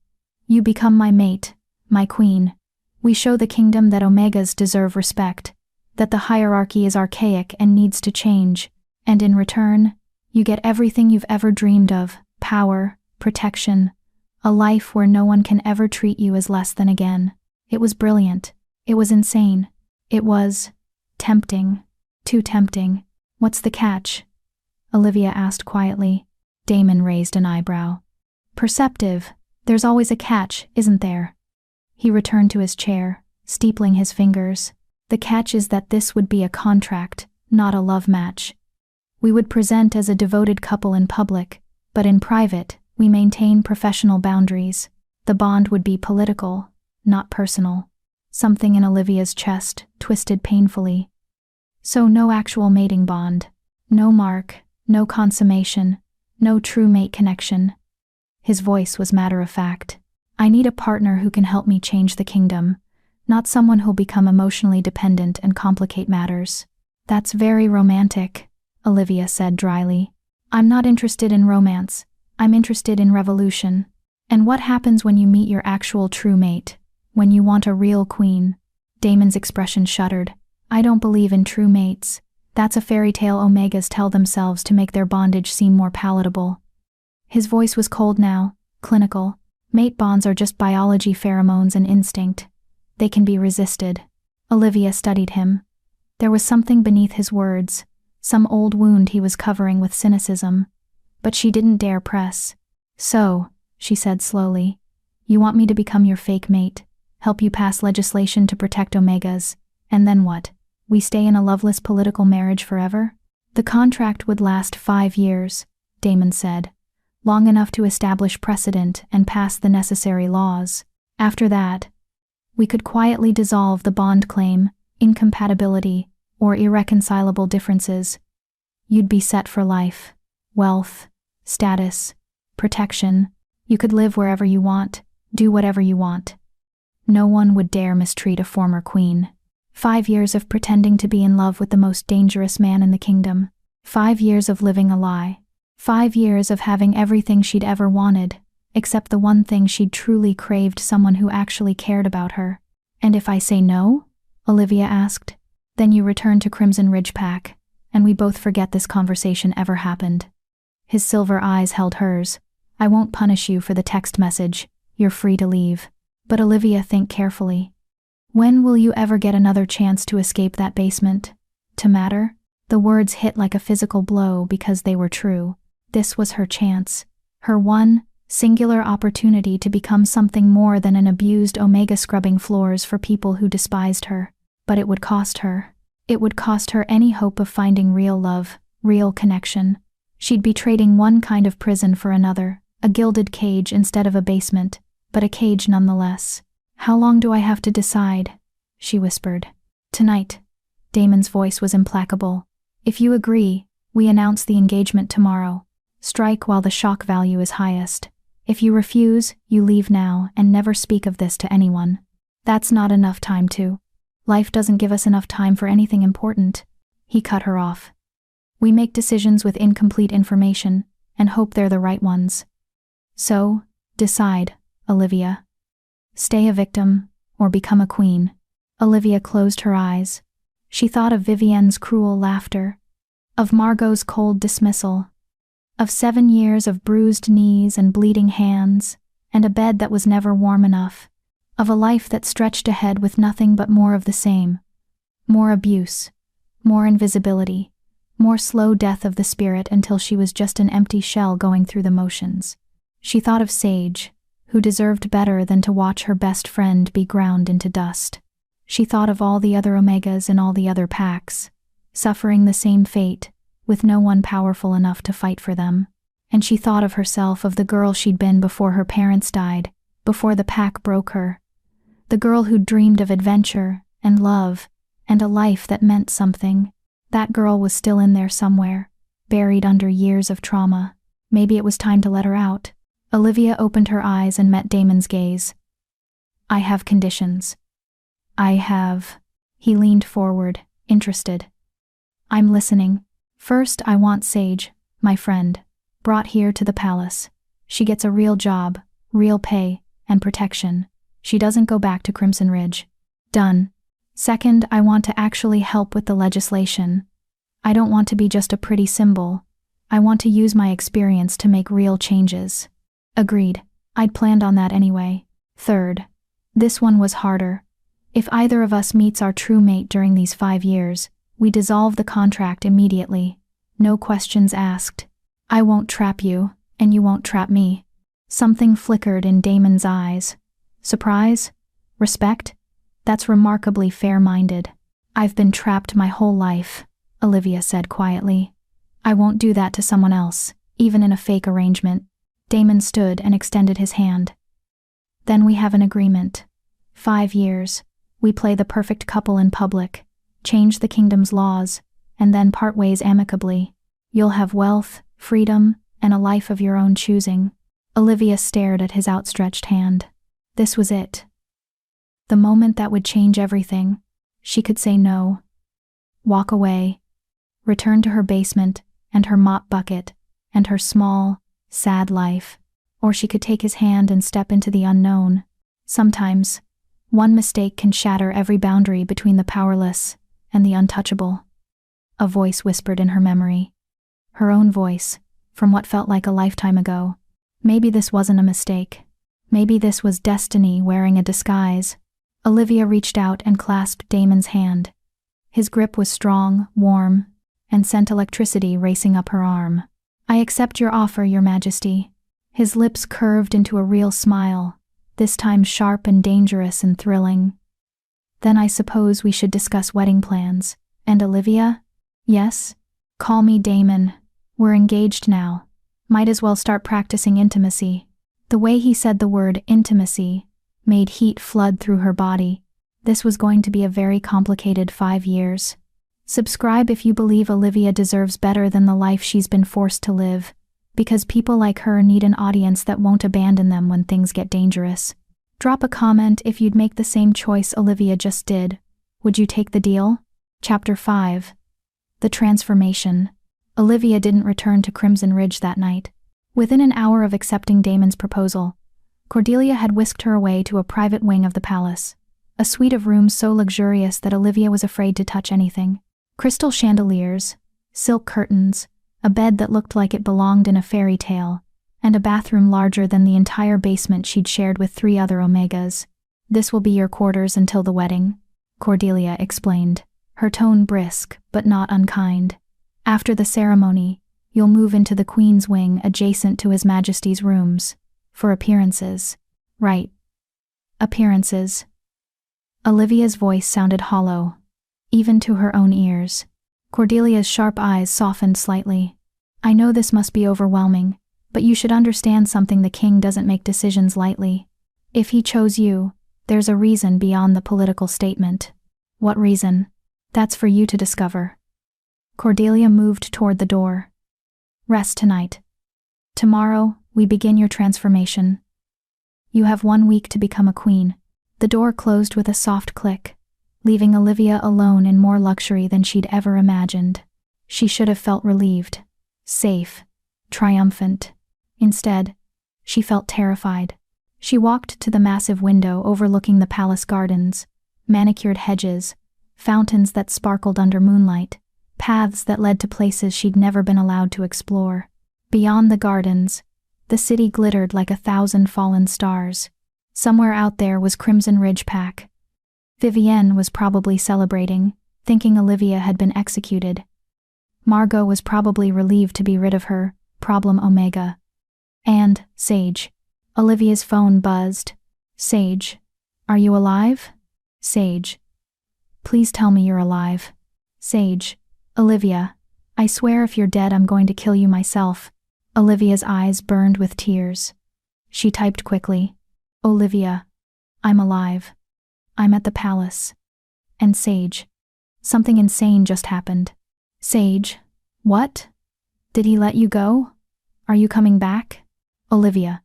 You become my mate, my queen. We show the kingdom that Omegas deserve respect, that the hierarchy is archaic and needs to change, and in return, you get everything you've ever dreamed of: power, protection, a life where no one can ever treat you as less than again. It was brilliant. It was insane. It was tempting. Too tempting. What's the catch? Olivia asked quietly. Damon raised an eyebrow. Perceptive. There's always a catch, isn't there? He returned to his chair, steepling his fingers. The catch is that this would be a contract, not a love match. We would present as a devoted couple in public, but in private, we maintain professional boundaries. The bond would be political, not personal. Something in Olivia's chest twisted painfully. So no actual mating bond. No mark, no consummation, no true mate connection. His voice was matter-of-fact. I need a partner who can help me change the kingdom, not someone who'll become emotionally dependent and complicate matters. That's very romantic, Olivia said dryly. I'm not interested in romance. I'm interested in revolution. And what happens when you meet your actual true mate? When you want a real queen? Damon's expression shuddered. I don't believe in true mates. That's a fairy tale Omegas tell themselves to make their bondage seem more palatable. His voice was cold now, clinical. Mate bonds are just biology, pheromones, and instinct. They can be resisted. Olivia studied him. There was something beneath his words, some old wound he was covering with cynicism. But she didn't dare press. So, she said slowly, you want me to become your fake mate, help you pass legislation to protect Omegas, and then what? We stay in a loveless political marriage forever? The contract would last 5 years, Damon said. Long enough to establish precedent and pass the necessary laws. After that, we could quietly dissolve the bond claim, incompatibility, or irreconcilable differences. You'd be set for life. Wealth, status, protection. You could live wherever you want, do whatever you want. No one would dare mistreat a former queen. 5 years of pretending to be in love with the most dangerous man in the kingdom. 5 years of living a lie. 5 years of having everything she'd ever wanted, except the one thing she'd truly craved: someone who actually cared about her. And if I say no? Olivia asked. Then you return to Crimson Ridge Pack, and we both forget this conversation ever happened. His silver eyes held hers. I won't punish you for the text message. You're free to leave. But Olivia, think carefully. When will you ever get another chance to escape that basement? To matter? The words hit like a physical blow because they were true. This was her chance. Her one, singular opportunity to become something more than an abused Omega scrubbing floors for people who despised her. But it would cost her. It would cost her any hope of finding real love, real connection. She'd be trading one kind of prison for another, a gilded cage instead of a basement, but a cage nonetheless. How long do I have to decide? She whispered. Tonight. Damon's voice was implacable. If you agree, we announce the engagement tomorrow. Strike while the shock value is highest. If you refuse, you leave now and never speak of this to anyone. That's not enough time to. Life doesn't give us enough time for anything important. He cut her off. We make decisions with incomplete information and hope they're the right ones. So, decide, Olivia. Stay a victim or become a queen. Olivia closed her eyes. She thought of Vivienne's cruel laughter, of Margot's cold dismissal, of 7 years of bruised knees and bleeding hands, and a bed that was never warm enough, of a life that stretched ahead with nothing but more of the same. More abuse, more invisibility, more slow death of the spirit until she was just an empty shell going through the motions. She thought of Sage, who deserved better than to watch her best friend be ground into dust. She thought of all the other Omegas in all the other packs, suffering the same fate, with no one powerful enough to fight for them. And she thought of herself, of the girl she'd been before her parents died, before the pack broke her. The girl who'd dreamed of adventure and love and a life that meant something. That girl was still in there somewhere, buried under years of trauma. Maybe it was time to let her out. Olivia opened her eyes and met Damon's gaze. I have conditions. I have... He leaned forward, interested. I'm listening. First, I want Sage, my friend, brought here to the palace. She gets a real job, real pay, and protection. She doesn't go back to Crimson Ridge. Done. Second, I want to actually help with the legislation. I don't want to be just a pretty symbol. I want to use my experience to make real changes. Agreed. I'd planned on that anyway. Third, this one was harder. If either of us meets our true mate during these 5 years, we dissolve the contract immediately. No questions asked. I won't trap you, and you won't trap me. Something flickered in Damon's eyes. Surprise? Respect? That's remarkably fair-minded. I've been trapped my whole life, Olivia said quietly. I won't do that to someone else, even in a fake arrangement. Damon stood and extended his hand. Then we have an agreement. 5 years. We play the perfect couple in public, change the kingdom's laws, and then part ways amicably. You'll have wealth, freedom, and a life of your own choosing. Olivia stared at his outstretched hand. This was it. The moment that would change everything. She could say no. Walk away. Return to her basement, and her mop bucket, and her small, sad life. Or she could take his hand and step into the unknown. Sometimes, one mistake can shatter every boundary between the powerless and the untouchable. A voice whispered in her memory. Her own voice, from what felt like a lifetime ago. Maybe this wasn't a mistake. Maybe this was destiny wearing a disguise. Olivia reached out and clasped Damon's hand. His grip was strong, warm, and sent electricity racing up her arm. I accept your offer, Your Majesty. His lips curved into a real smile, this time sharp and dangerous and thrilling. Then I suppose we should discuss wedding plans. And Olivia? Yes? Call me Damon. We're engaged now. Might as well start practicing intimacy. The way he said the word intimacy made heat flood through her body. This was going to be a very complicated 5 years. Subscribe if you believe Olivia deserves better than the life she's been forced to live, because people like her need an audience that won't abandon them when things get dangerous. Drop a comment if you'd make the same choice Olivia just did. Would you take the deal? Chapter 5. The Transformation. Olivia didn't return to Crimson Ridge that night. Within an hour of accepting Damon's proposal, Cordelia had whisked her away to a private wing of the palace, a suite of rooms so luxurious that Olivia was afraid to touch anything. Crystal chandeliers, silk curtains, a bed that looked like it belonged in a fairy tale, and a bathroom larger than the entire basement she'd shared with 3 other Omegas. This will be your quarters until the wedding, Cordelia explained, her tone brisk but not unkind. After the ceremony, you'll move into the Queen's wing adjacent to His Majesty's rooms. For appearances. Right. Appearances. Olivia's voice sounded hollow, even to her own ears. Cordelia's sharp eyes softened slightly. I know this must be overwhelming, but you should understand something: the king doesn't make decisions lightly. If he chose you, there's a reason beyond the political statement. What reason? That's for you to discover. Cordelia moved toward the door. Rest tonight. Tomorrow, we begin your transformation. You have 1 week to become a queen. The door closed with a soft click, leaving Olivia alone in more luxury than she'd ever imagined. She should have felt relieved, safe, triumphant. Instead, she felt terrified. She walked to the massive window overlooking the palace gardens, manicured hedges, fountains that sparkled under moonlight, paths that led to places she'd never been allowed to explore. Beyond the gardens, the city glittered like 1,000 fallen stars. Somewhere out there was Crimson Ridge Pack. Vivienne was probably celebrating, thinking Olivia had been executed. Margot was probably relieved to be rid of her, problem omega. And, Sage. Olivia's phone buzzed. Sage. Are you alive? Sage. Please tell me you're alive. Sage. Olivia. I swear if you're dead I'm going to kill you myself. Olivia's eyes burned with tears. She typed quickly. Olivia. I'm alive. I'm at the palace. And Sage. Something insane just happened. Sage. What? Did he let you go? Are you coming back? Olivia.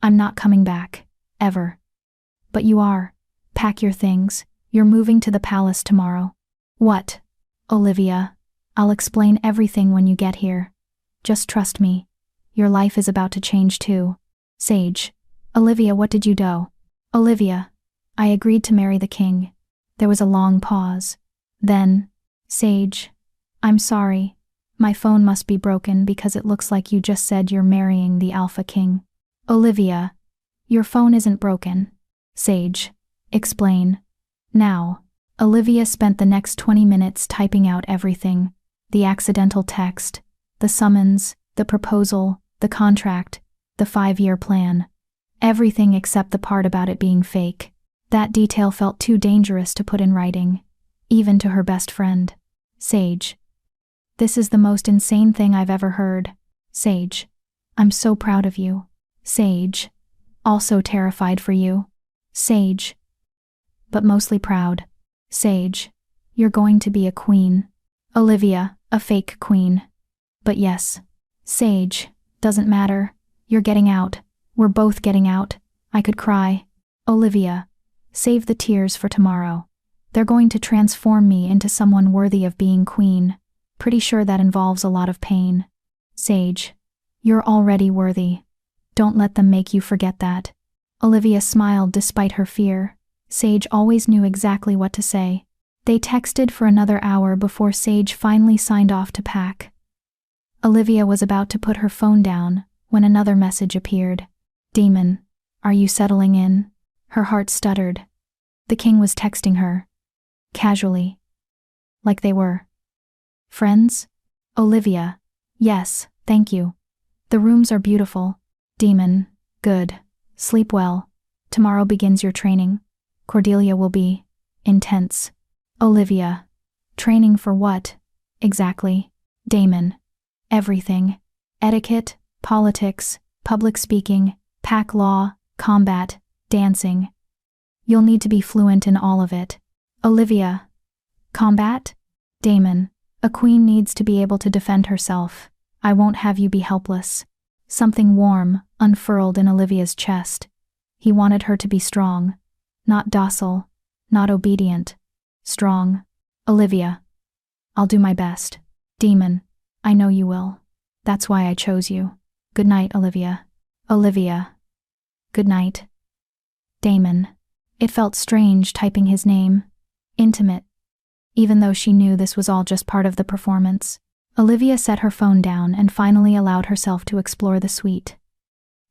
I'm not coming back. Ever. But you are. Pack your things. You're moving to the palace tomorrow. What? Olivia. I'll explain everything when you get here. Just trust me. Your life is about to change too. Sage. Olivia, what did you do? Olivia. I agreed to marry the king. There was a long pause. Then, Sage. I'm sorry. My phone must be broken because it looks like you just said you're marrying the Alpha King. Olivia. Your phone isn't broken. Sage. Explain. Now. Olivia spent the next 20 minutes typing out everything. The accidental text, the summons, the proposal, the contract, the 5-year plan. Everything except the part about it being fake. That detail felt too dangerous to put in writing, even to her best friend. Sage. This is the most insane thing I've ever heard. Sage. I'm so proud of you. Sage. Also terrified for you. Sage. But mostly proud. Sage. You're going to be a queen. Olivia, a fake queen. But yes. Sage. Doesn't matter. You're getting out. We're both getting out. I could cry. Olivia. Save the tears for tomorrow. They're going to transform me into someone worthy of being queen. Pretty sure that involves a lot of pain. Sage. You're already worthy. Don't let them make you forget that. Olivia smiled despite her fear. Sage always knew exactly what to say. They texted for another hour before Sage finally signed off to pack. Olivia was about to put her phone down when another message appeared. Demon. Are you settling in? Her heart stuttered. The king was texting her. Casually. Like they were friends? Olivia. Yes, thank you. The rooms are beautiful. Demon. Good. Sleep well. Tomorrow begins your training. Cordelia will be intense. Olivia. Training for what? Exactly. Damon. Everything. Etiquette, politics, public speaking, pack law, combat, dancing. You'll need to be fluent in all of it. Olivia. Combat? Damon. A queen needs to be able to defend herself. I won't have you be helpless. Something warm unfurled in Olivia's chest. He wanted her to be strong. Not docile. Not obedient. Strong. Olivia. I'll do my best. Demon. I know you will. That's why I chose you. Good night, Olivia. Olivia. Good night. Damon. It felt strange typing his name. Intimate. Even though she knew this was all just part of the performance. Olivia set her phone down and finally allowed herself to explore the suite.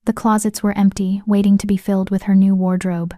The closets were empty, waiting to be filled with her new wardrobe.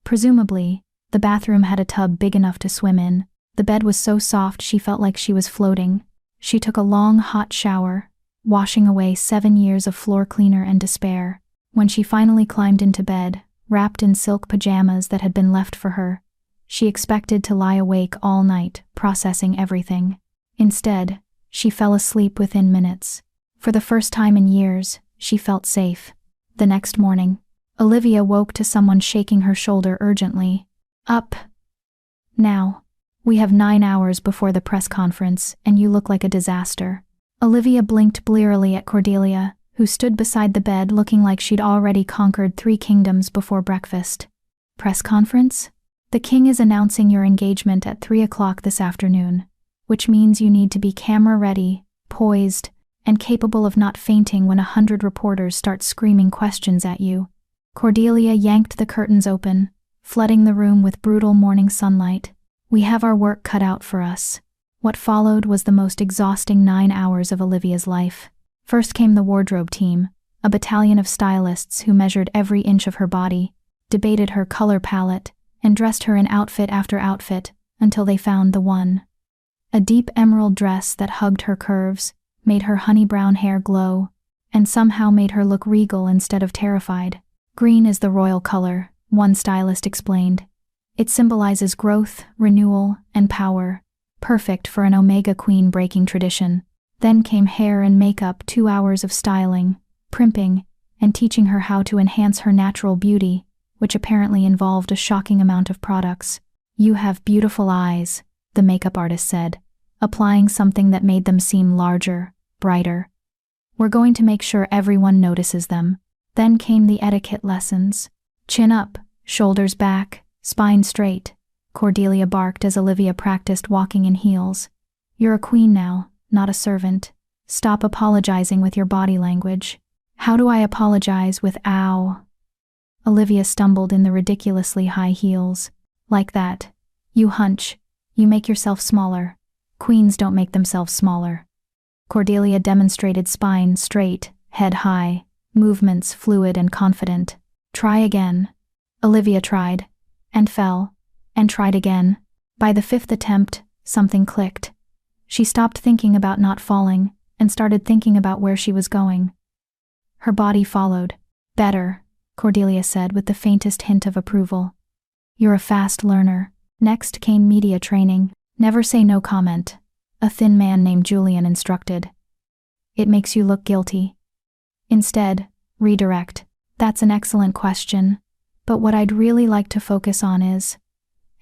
Presumably, the bathroom had a tub big enough to swim in. The bed was so soft she felt like she was floating. She took a long, hot shower, washing away 7 years of floor cleaner and despair. When she finally climbed into bed, wrapped in silk pajamas that had been left for her, she expected to lie awake all night, processing everything. Instead, she fell asleep within minutes. For the first time in years, she felt safe. The next morning, Olivia woke to someone shaking her shoulder urgently. Up. Now. We have 9 hours before the press conference, and you look like a disaster. Olivia blinked blearily at Cordelia, who stood beside the bed looking like she'd already conquered 3 kingdoms before breakfast. Press conference? The king is announcing your engagement at 3 o'clock this afternoon, which means you need to be camera-ready, poised, and capable of not fainting when 100 reporters start screaming questions at you. Cordelia yanked the curtains open, flooding the room with brutal morning sunlight. We have our work cut out for us. What followed was the most exhausting 9 hours of Olivia's life. First came the wardrobe team, a battalion of stylists who measured every inch of her body, debated her color palette, and dressed her in outfit after outfit, until they found the one. A deep emerald dress that hugged her curves, made her honey-brown hair glow, and somehow made her look regal instead of terrified. Green is the royal color, one stylist explained. It symbolizes growth, renewal, and power, perfect for an Omega Queen breaking tradition. Then came hair and makeup, 2 hours of styling, primping, and teaching her how to enhance her natural beauty, which apparently involved a shocking amount of products. "You have beautiful eyes," the makeup artist said, applying something that made them seem larger, brighter. "We're going to make sure everyone notices them." Then came the etiquette lessons. Chin up, shoulders back, spine straight, Cordelia barked as Olivia practiced walking in heels. "You're a queen now, not a servant. Stop apologizing with your body language." "How do I apologize with ow?" Olivia stumbled in the ridiculously high heels. "Like that. You hunch. You make yourself smaller. Queens don't make themselves smaller." Cordelia demonstrated spine straight, head high, movements fluid and confident. "Try again." Olivia tried, and fell, and tried again. By the 5th attempt, something clicked. She stopped thinking about not falling, and started thinking about where she was going. Her body followed. "Better," Cordelia said with the faintest hint of approval. "You're a fast learner." Next came media training. "Never say no comment," a thin man named Julian instructed. "It makes you look guilty. Instead, redirect." "That's an excellent question, but what I'd really like to focus on is..."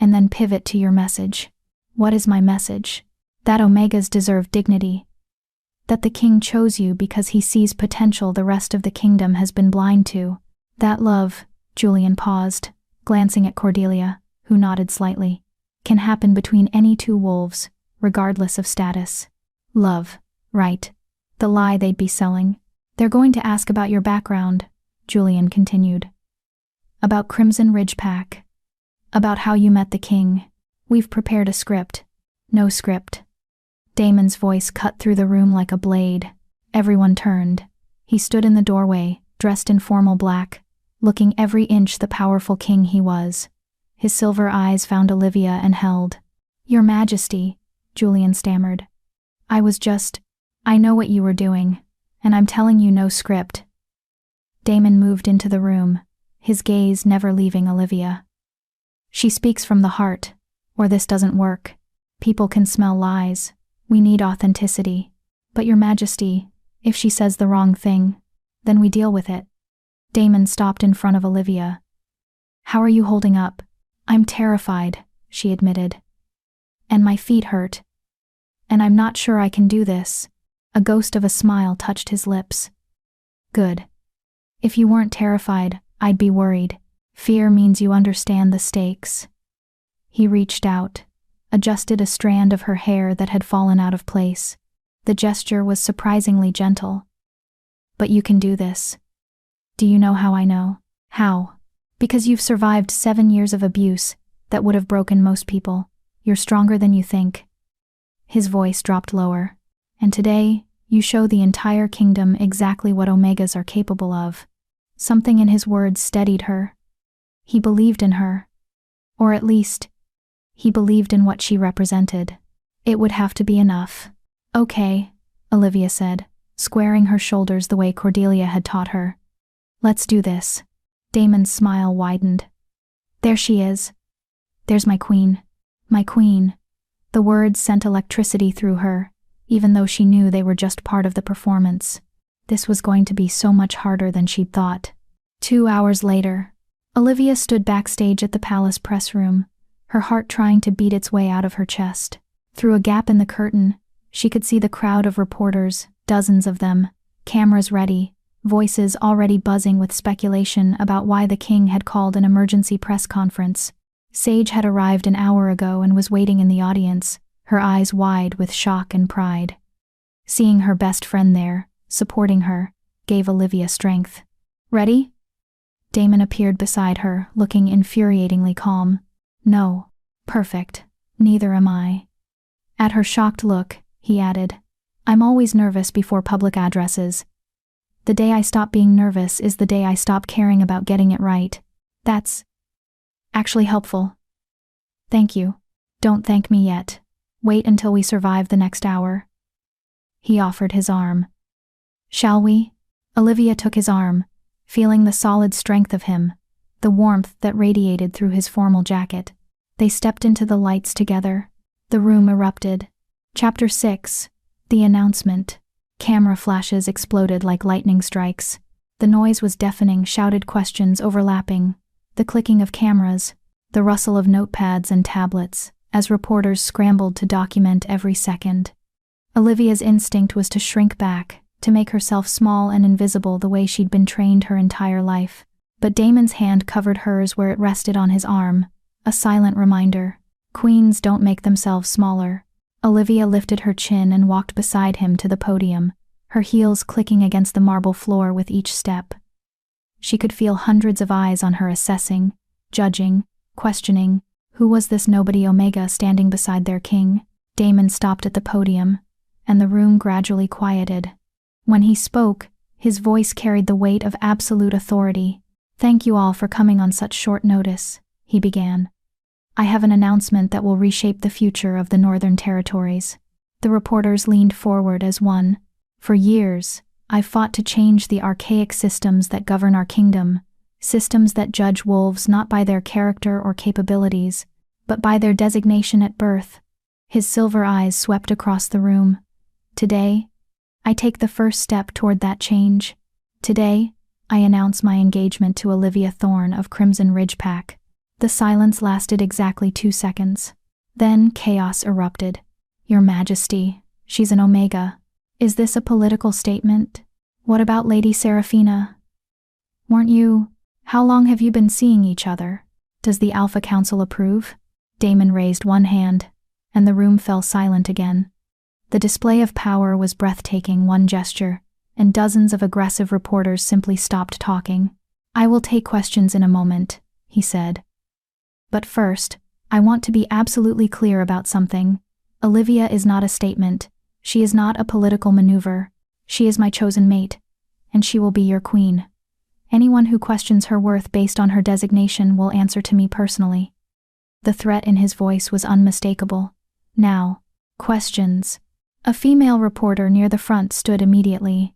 And then pivot to your message. "What is my message?" "That Omegas deserve dignity. That the king chose you because he sees potential the rest of the kingdom has been blind to. That love," Julian paused, glancing at Cordelia, who nodded slightly, "can happen between any two wolves, regardless of status." "Love, right. The lie they'd be selling." "They're going to ask about your background," Julian continued. "About Crimson Ridge Pack. About how you met the king. We've prepared a script." "No script." Damon's voice cut through the room like a blade. Everyone turned. He stood in the doorway, dressed in formal black, looking every inch the powerful king he was. His silver eyes found Olivia and held. "Your Majesty," Julian stammered. I know what you were doing, and I'm telling you no script." Damon moved into the room, his gaze never leaving Olivia. "She speaks from the heart, or this doesn't work. People can smell lies. We need authenticity. But Your Majesty, if she says the wrong thing, then we deal with it." Damon stopped in front of Olivia. "How are you holding up?" "I'm terrified," she admitted. "And my feet hurt. And I'm not sure I can do this." A ghost of a smile touched his lips. "Good. If you weren't terrified, I'd be worried. Fear means you understand the stakes." He reached out, adjusted a strand of her hair that had fallen out of place. The gesture was surprisingly gentle. "But you can do this." "Do you know how I know?" "How?" "Because you've survived 7 years of abuse that would have broken most people. You're stronger than you think." His voice dropped lower. "And today, you show the entire kingdom exactly what Omegas are capable of." Something in his words steadied her. He believed in her. Or at least, he believed in what she represented. It would have to be enough. "Okay," Olivia said, squaring her shoulders the way Cordelia had taught her. "Let's do this." Damon's smile widened. "There she is. There's my queen. My queen." The words sent electricity through her, even though she knew they were just part of the performance. This was going to be so much harder than she'd thought. 2 hours later, Olivia stood backstage at the palace press room, her heart trying to beat its way out of her chest. Through a gap in the curtain, she could see the crowd of reporters, dozens of them, cameras ready, voices already buzzing with speculation about why the king had called an emergency press conference. Sage had arrived an hour ago and was waiting in the audience, her eyes wide with shock and pride. Seeing her best friend there, supporting her, gave Olivia strength. "Ready?" Damon appeared beside her, looking infuriatingly calm. "No." "Perfect. Neither am I." At her shocked look, he added, "I'm always nervous before public addresses. The day I stop being nervous is the day I stop caring about getting it right. That's actually helpful. Thank you." Don't thank me yet. Wait until we survive the next hour. He offered his arm. Shall we? Olivia took his arm, feeling the solid strength of him, the warmth that radiated through his formal jacket. They stepped into the lights together. The room erupted. Chapter 6. The Announcement. Camera flashes exploded like lightning strikes. The noise was deafening, shouted questions overlapping, the clicking of cameras, the rustle of notepads and tablets, as reporters scrambled to document every second. Olivia's instinct was to shrink back, to make herself small and invisible the way she'd been trained her entire life. But Damon's hand covered hers where it rested on his arm, a silent reminder. Queens don't make themselves smaller. Olivia lifted her chin and walked beside him to the podium, her heels clicking against the marble floor with each step. She could feel hundreds of eyes on her, assessing, judging, questioning. Who was this nobody Omega standing beside their king? Damon stopped at the podium, and the room gradually quieted. When he spoke, his voice carried the weight of absolute authority. Thank you all for coming on such short notice, he began. I have an announcement that will reshape the future of the Northern Territories. The reporters leaned forward as one. For years, I've fought to change the archaic systems that govern our kingdom, systems that judge wolves not by their character or capabilities, but by their designation at birth. His silver eyes swept across the room. Today, I take the first step toward that change. Today, I announce my engagement to Olivia Thorne of Crimson Ridge Pack. The silence lasted exactly 2 seconds. Then chaos erupted. Your Majesty, she's an Omega. Is this a political statement? What about Lady Seraphina? Weren't you? How long have you been seeing each other? Does the Alpha Council approve? Damon raised one hand, and the room fell silent again. The display of power was breathtaking, one gesture, and dozens of aggressive reporters simply stopped talking. I will take questions in a moment, he said. But first, I want to be absolutely clear about something. Olivia is not a statement. She is not a political maneuver. She is my chosen mate, and she will be your queen. Anyone who questions her worth based on her designation will answer to me personally. The threat in his voice was unmistakable. Now, questions. A female reporter near the front stood immediately.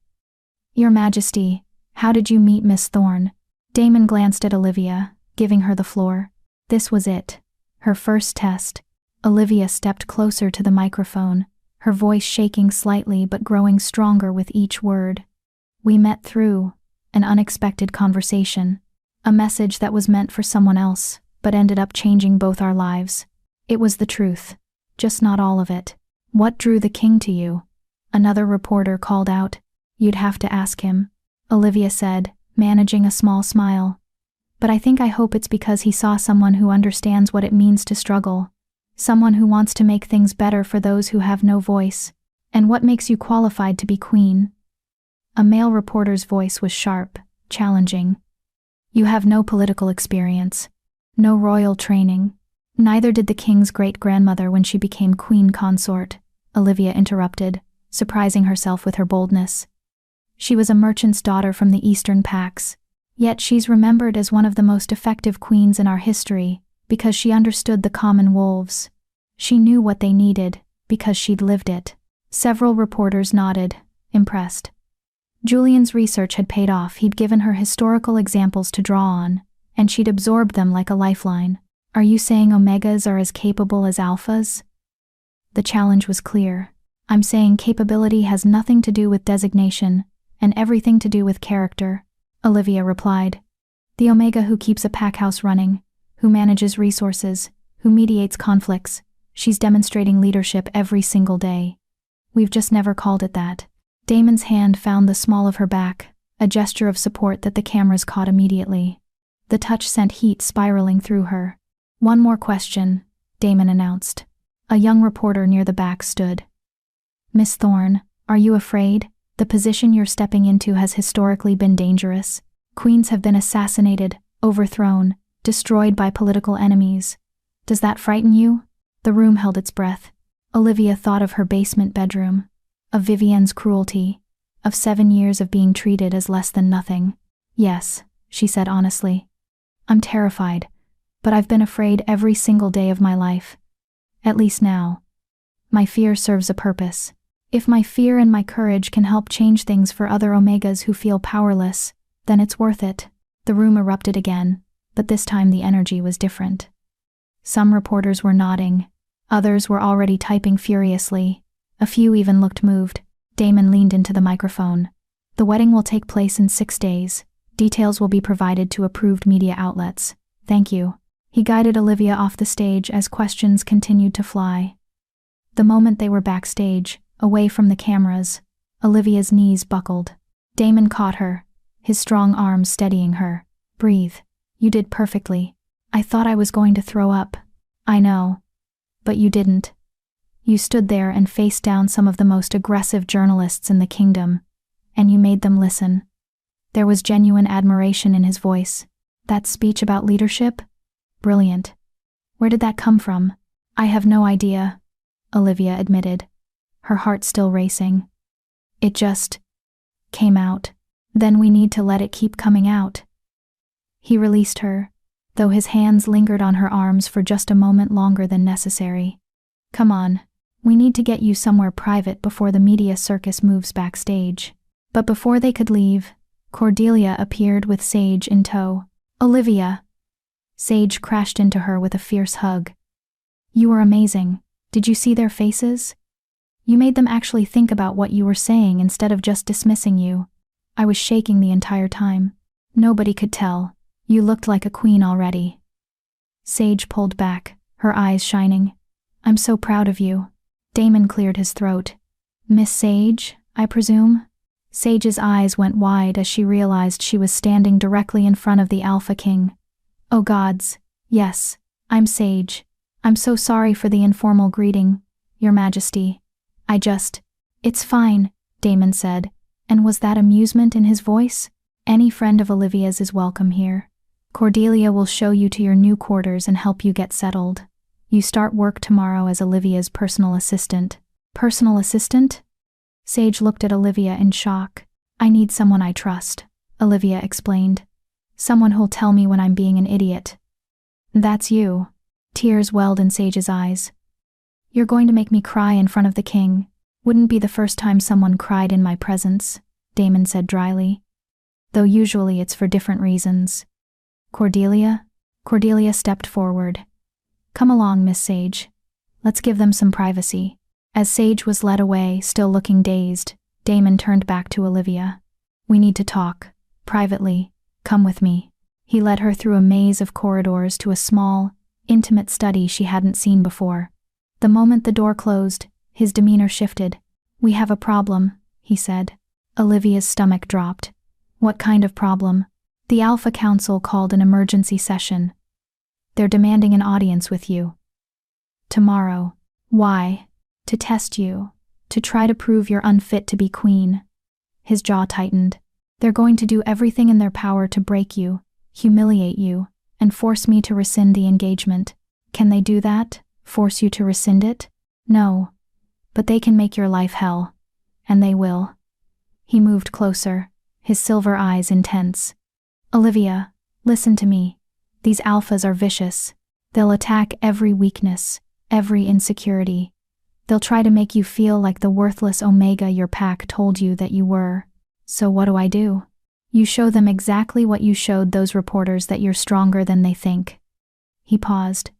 Your Majesty, how did you meet Miss Thorne? Damon glanced at Olivia, giving her the floor. This was it. Her first test. Olivia stepped closer to the microphone, her voice shaking slightly but growing stronger with each word. We met through an unexpected conversation, a message that was meant for someone else, but ended up changing both our lives. It was the truth, just not all of it. What drew the king to you? Another reporter called out. You'd have to ask him, Olivia said, managing a small smile. But I hope it's because he saw someone who understands what it means to struggle, someone who wants to make things better for those who have no voice. And what makes you qualified to be queen? A male reporter's voice was sharp, challenging. You have no political experience, no royal training. Neither did the king's great-grandmother when she became queen consort, Olivia interrupted, surprising herself with her boldness. She was a merchant's daughter from the Eastern Pacts, yet she's remembered as one of the most effective queens in our history because she understood the common wolves. She knew what they needed because she'd lived it. Several reporters nodded, impressed. Julian's research had paid off. He'd given her historical examples to draw on, and she'd absorbed them like a lifeline. Are you saying Omegas are as capable as Alphas? The challenge was clear. I'm saying capability has nothing to do with designation, and everything to do with character, Olivia replied. The Omega who keeps a pack house running, who manages resources, who mediates conflicts, she's demonstrating leadership every single day. We've just never called it that. Damon's hand found the small of her back, a gesture of support that the cameras caught immediately. The touch sent heat spiraling through her. One more question, Damon announced. A young reporter near the back stood. Miss Thorne, are you afraid? The position you're stepping into has historically been dangerous. Queens have been assassinated, overthrown, destroyed by political enemies. Does that frighten you? The room held its breath. Olivia thought of her basement bedroom, of Vivienne's cruelty, of 7 years of being treated as less than nothing. Yes, she said honestly. I'm terrified, but I've been afraid every single day of my life. At least now. My fear serves a purpose. If my fear and my courage can help change things for other Omegas who feel powerless, then it's worth it. The room erupted again, but this time the energy was different. Some reporters were nodding. Others were already typing furiously. A few even looked moved. Damon leaned into the microphone. The wedding will take place in 6 days. Details will be provided to approved media outlets. Thank you. He guided Olivia off the stage as questions continued to fly. The moment they were backstage, away from the cameras, Olivia's knees buckled. Damon caught her, his strong arms steadying her. Breathe. You did perfectly. I thought I was going to throw up. I know. But you didn't. You stood there and faced down some of the most aggressive journalists in the kingdom, and you made them listen. There was genuine admiration in his voice. That speech about leadership? Brilliant. Where did that come from? I have no idea, Olivia admitted, her heart still racing. It just came out. Then we need to let it keep coming out. He released her, though his hands lingered on her arms for just a moment longer than necessary. Come on, we need to get you somewhere private before the media circus moves backstage. But before they could leave, Cordelia appeared with Sage in tow. Olivia! Sage crashed into her with a fierce hug. You were amazing. Did you see their faces? You made them actually think about what you were saying instead of just dismissing you. I was shaking the entire time. Nobody could tell. You looked like a queen already. Sage pulled back, her eyes shining. I'm so proud of you. Damon cleared his throat. Miss Sage, I presume? Sage's eyes went wide as she realized she was standing directly in front of the Alpha King. Oh gods, yes, I'm Sage. I'm so sorry for the informal greeting, Your Majesty. It's fine, Damon said, and was that amusement in his voice? Any friend of Olivia's is welcome here. Cordelia will show you to your new quarters and help you get settled. You start work tomorrow as Olivia's personal assistant. Personal assistant? Sage looked at Olivia in shock. I need someone I trust, Olivia explained. Someone who'll tell me when I'm being an idiot. That's you. Tears welled in Sage's eyes. You're going to make me cry in front of the king. Wouldn't be the first time someone cried in my presence, Damon said dryly. Though usually it's for different reasons. Cordelia? Cordelia stepped forward. Come along, Miss Sage. Let's give them some privacy. As Sage was led away, still looking dazed, Damon turned back to Olivia. We need to talk. Privately. Come with me. He led her through a maze of corridors to a small, intimate study she hadn't seen before. The moment the door closed, his demeanor shifted. We have a problem, he said. Olivia's stomach dropped. What kind of problem? The Alpha Council called an emergency session. They're demanding an audience with you. Tomorrow. Why? To test you. To try to prove you're unfit to be queen. His jaw tightened. They're going to do everything in their power to break you, humiliate you, and force me to rescind the engagement. Can they do that? Force you to rescind it? No. But they can make your life hell. And they will. He moved closer, his silver eyes intense. Olivia, listen to me. These alphas are vicious. They'll attack every weakness, every insecurity. They'll try to make you feel like the worthless Omega your pack told you that you were. So what do? You show them exactly what you showed those reporters, that you're stronger than they think. He paused.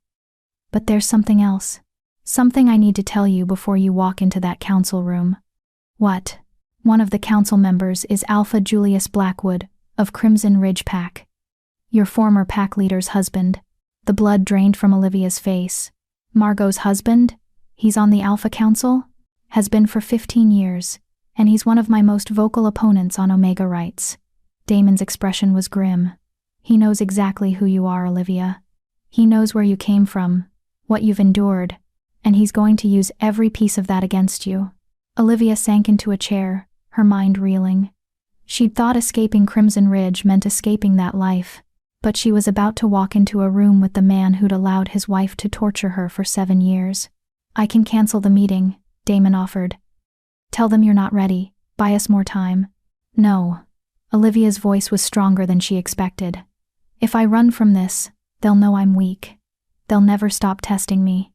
But there's something else. Something I need to tell you before you walk into that council room. What? One of the council members is Alpha Julius Blackwood, of Crimson Ridge Pack. Your former pack leader's husband. The blood drained from Olivia's face. Margot's husband? He's on the Alpha Council? Has been for 15 years, and he's one of my most vocal opponents on Omega rights. Damon's expression was grim. He knows exactly who you are, Olivia. He knows where you came from, what you've endured, and he's going to use every piece of that against you. Olivia sank into a chair, her mind reeling. She'd thought escaping Crimson Ridge meant escaping that life, but she was about to walk into a room with the man who'd allowed his wife to torture her for 7 years. I can cancel the meeting, Damon offered. Tell them you're not ready. Buy us more time. No. Olivia's voice was stronger than she expected. If I run from this, they'll know I'm weak. They'll never stop testing me.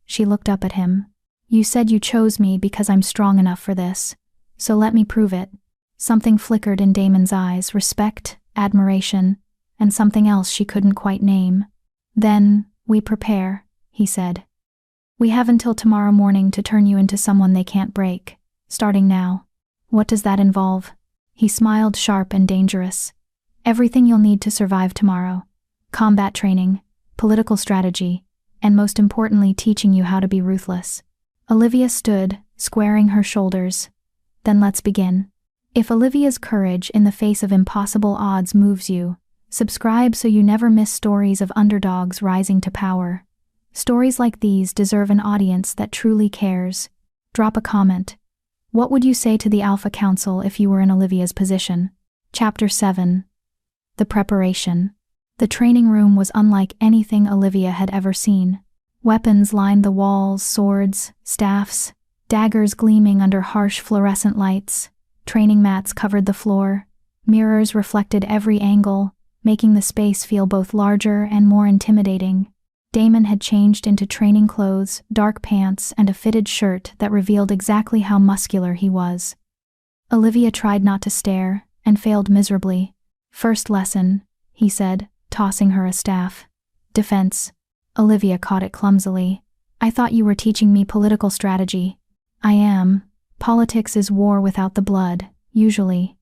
She looked up at him. You said you chose me because I'm strong enough for this. So let me prove it. Something flickered in Damon's eyes, respect, admiration, and something else she couldn't quite name. Then, we prepare, he said. We have until tomorrow morning to turn you into someone they can't break, starting now. What does that involve? He smiled, sharp and dangerous. Everything you'll need to survive tomorrow. Combat training, political strategy, and most importantly teaching you how to be ruthless. Olivia stood, squaring her shoulders. Then let's begin. If Olivia's courage in the face of impossible odds moves you, subscribe so you never miss stories of underdogs rising to power. Stories like these deserve an audience that truly cares. Drop a comment. What would you say to the Alpha Council if you were in Olivia's position? Chapter 7. The Preparation. The training room was unlike anything Olivia had ever seen. Weapons lined the walls, swords, staffs, daggers gleaming under harsh fluorescent lights. Training mats covered the floor. Mirrors reflected every angle, making the space feel both larger and more intimidating. Damon had changed into training clothes, dark pants, and a fitted shirt that revealed exactly how muscular he was. Olivia tried not to stare, and failed miserably. First lesson, he said, tossing her a staff. Defense. Olivia caught it clumsily. I thought you were teaching me political strategy. I am. Politics is war without the blood, usually.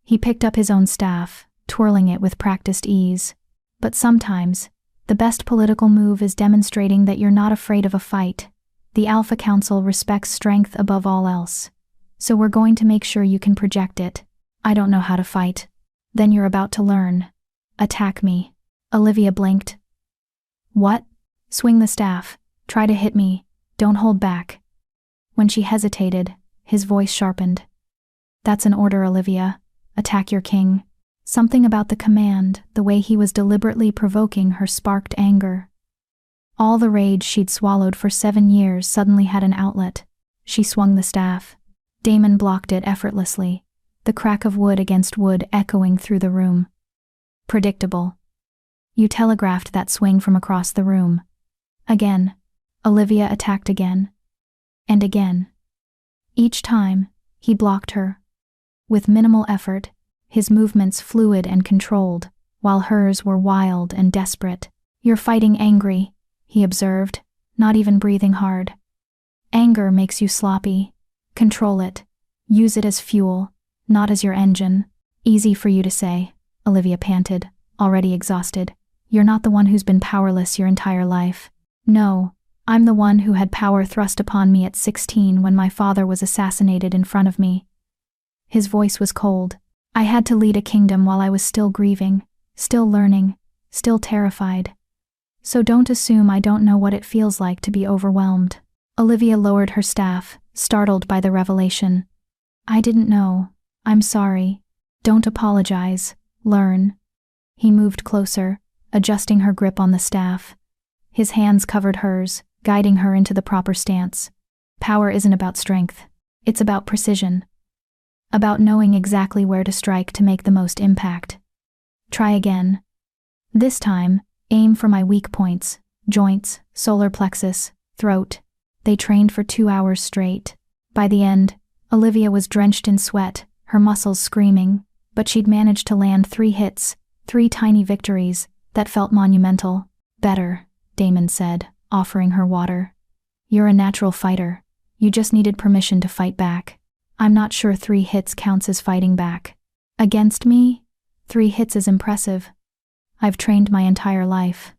He picked up his own staff, twirling it with practiced ease. But sometimes, the best political move is demonstrating that you're not afraid of a fight. The Alpha Council respects strength above all else. So we're going to make sure you can project it. I don't know how to fight. Then you're about to learn. Attack me. Olivia blinked. What? Swing the staff. Try to hit me. Don't hold back. When she hesitated, his voice sharpened. That's an order, Olivia. Attack your king. Something about the command, the way he was deliberately provoking her, sparked anger. All the rage she'd swallowed for 7 years suddenly had an outlet. She swung the staff. Damon blocked it effortlessly, the crack of wood against wood echoing through the room. Predictable. You telegraphed that swing from across the room. Again. Olivia attacked again. And again. Each time, he blocked her. With minimal effort, his movements fluid and controlled, while hers were wild and desperate. You're fighting angry, he observed, not even breathing hard. Anger makes you sloppy. Control it. Use it as fuel, not as your engine. Easy for you to say, Olivia panted, already exhausted. You're not the one who's been powerless your entire life. No, I'm the one who had power thrust upon me at 16 when my father was assassinated in front of me. His voice was cold. I had to lead a kingdom while I was still grieving, still learning, still terrified. So don't assume I don't know what it feels like to be overwhelmed. Olivia lowered her staff, startled by the revelation. I didn't know. I'm sorry. Don't apologize. Learn. He moved closer, adjusting her grip on the staff. His hands covered hers, guiding her into the proper stance. Power isn't about strength. It's about precision. About knowing exactly where to strike to make the most impact. Try again. This time, aim for my weak points, joints, solar plexus, throat. They trained for 2 hours straight. By the end, Olivia was drenched in sweat, her muscles screaming, but she'd managed to land 3 hits, 3 tiny victories, that felt monumental. Better, Damon said, offering her water. You're a natural fighter. You just needed permission to fight back. I'm not sure 3 hits counts as fighting back. Against me? 3 hits is impressive. I've trained my entire life.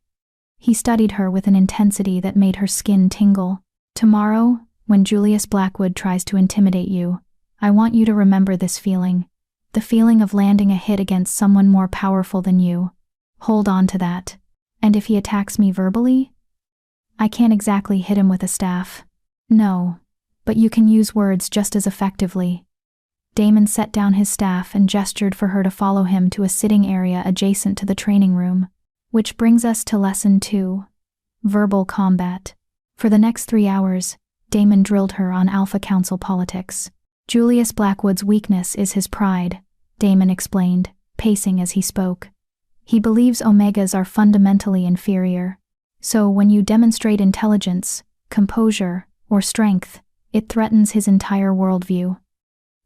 He studied her with an intensity that made her skin tingle. Tomorrow, when Julius Blackwood tries to intimidate you, I want you to remember this feeling. The feeling of landing a hit against someone more powerful than you. Hold on to that. And if he attacks me verbally? I can't exactly hit him with a staff. No. But you can use words just as effectively. Damon set down his staff and gestured for her to follow him to a sitting area adjacent to the training room. Which brings us to Lesson 2. Verbal combat. For the next 3 hours, Damon drilled her on Alpha Council politics. Julius Blackwood's weakness is his pride, Damon explained, pacing as he spoke. He believes Omegas are fundamentally inferior. So when you demonstrate intelligence, composure, or strength, it threatens his entire worldview.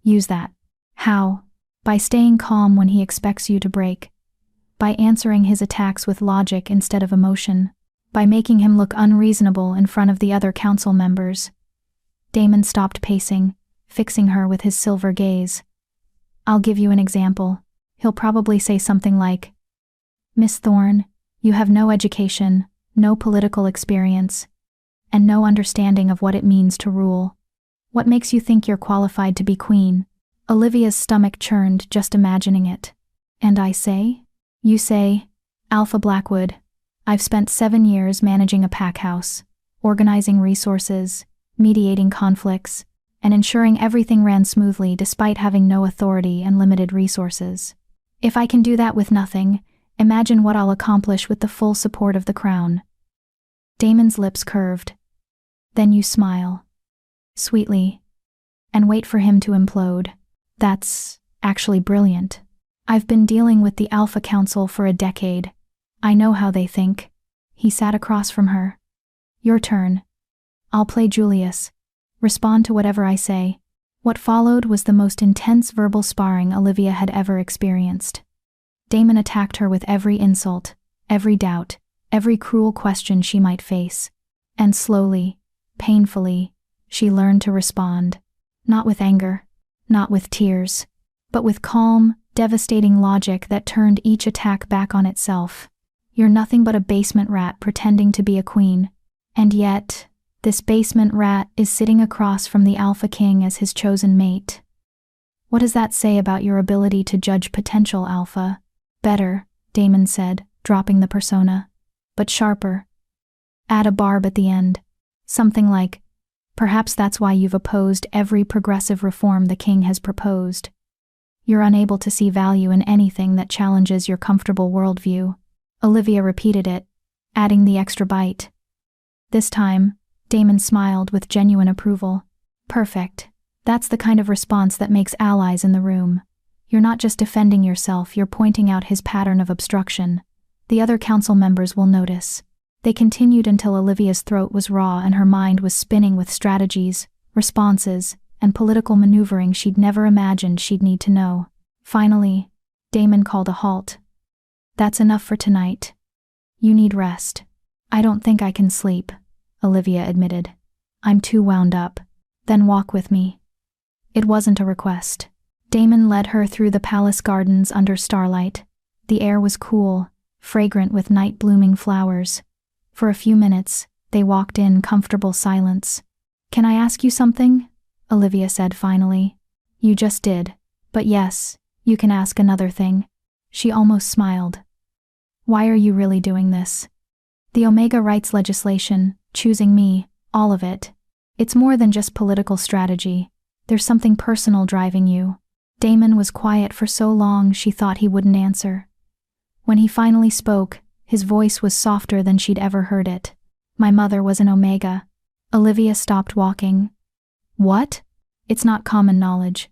Use that. How? By staying calm when he expects you to break. By answering his attacks with logic instead of emotion. By making him look unreasonable in front of the other council members. Damon stopped pacing, fixing her with his silver gaze. I'll give you an example. He'll probably say something like, Miss Thorne, you have no education, no political experience, and no understanding of what it means to rule. What makes you think you're qualified to be queen? Olivia's stomach churned just imagining it. And I say? You say, Alpha Blackwood, I've spent 7 years managing a pack house, organizing resources, mediating conflicts, and ensuring everything ran smoothly despite having no authority and limited resources. If I can do that with nothing, imagine what I'll accomplish with the full support of the crown. Damon's lips curved. Then you smile. Sweetly. And wait for him to implode. That's actually brilliant. I've been dealing with the Alpha Council for a decade. I know how they think. He sat across from her. Your turn. I'll play Julius. Respond to whatever I say. What followed was the most intense verbal sparring Olivia had ever experienced. Damon attacked her with every insult, every doubt, every cruel question she might face. And slowly, painfully, she learned to respond. Not with anger, not with tears, but with calm, devastating logic that turned each attack back on itself. You're nothing but a basement rat pretending to be a queen. And yet, this basement rat is sitting across from the Alpha King as his chosen mate. What does that say about your ability to judge potential, Alpha? Better, Damon said, dropping the persona. But sharper. Add a barb at the end. Something like, perhaps that's why you've opposed every progressive reform the king has proposed. You're unable to see value in anything that challenges your comfortable worldview. Olivia repeated it, adding the extra bite. This time, Damon smiled with genuine approval. Perfect. That's the kind of response that makes allies in the room. You're not just defending yourself, you're pointing out his pattern of obstruction. The other council members will notice. They continued until Olivia's throat was raw and her mind was spinning with strategies, responses, and political maneuvering she'd never imagined she'd need to know. Finally, Damon called a halt. That's enough for tonight. You need rest. I don't think I can sleep, Olivia admitted. I'm too wound up. Then walk with me. It wasn't a request. Damon led her through the palace gardens under starlight. The air was cool, fragrant with night-blooming flowers. For a few minutes, they walked in comfortable silence. Can I ask you something? Olivia said finally. You just did. But yes, you can ask another thing. She almost smiled. Why are you really doing this? The Omega rights legislation, choosing me, all of it. It's more than just political strategy. There's something personal driving you. Damon was quiet for so long she thought he wouldn't answer. When he finally spoke, his voice was softer than she'd ever heard it. My mother was an Omega. Olivia stopped walking. What? It's not common knowledge.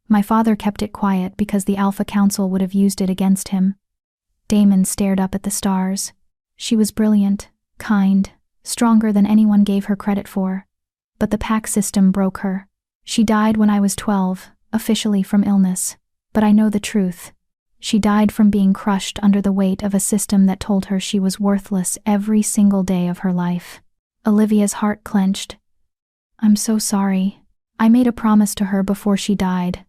My father kept it quiet because the Alpha Council would have used it against him. Damon stared up at the stars. She was brilliant, kind, stronger than anyone gave her credit for. But the pack system broke her. She died when I was 12, officially from illness. But I know the truth. She died from being crushed under the weight of a system that told her she was worthless every single day of her life. Olivia's heart clenched. I'm so sorry. I made a promise to her before she died.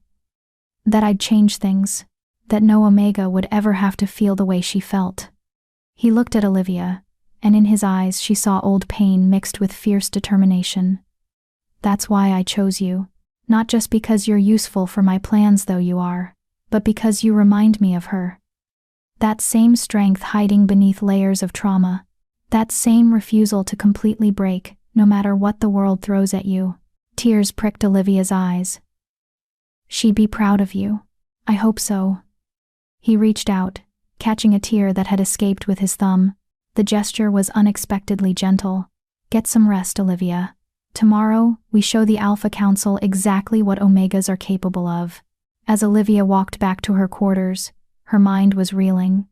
That I'd change things. That no Omega would ever have to feel the way she felt. He looked at Olivia, and in his eyes she saw old pain mixed with fierce determination. That's why I chose you. Not just because you're useful for my plans, though you are, but because you remind me of her. That same strength hiding beneath layers of trauma. That same refusal to completely break, no matter what the world throws at you. Tears pricked Olivia's eyes. She'd be proud of you. I hope so. He reached out, catching a tear that had escaped with his thumb. The gesture was unexpectedly gentle. Get some rest, Olivia. Tomorrow, we show the Alpha Council exactly what Omegas are capable of. As Olivia walked back to her quarters, her mind was reeling.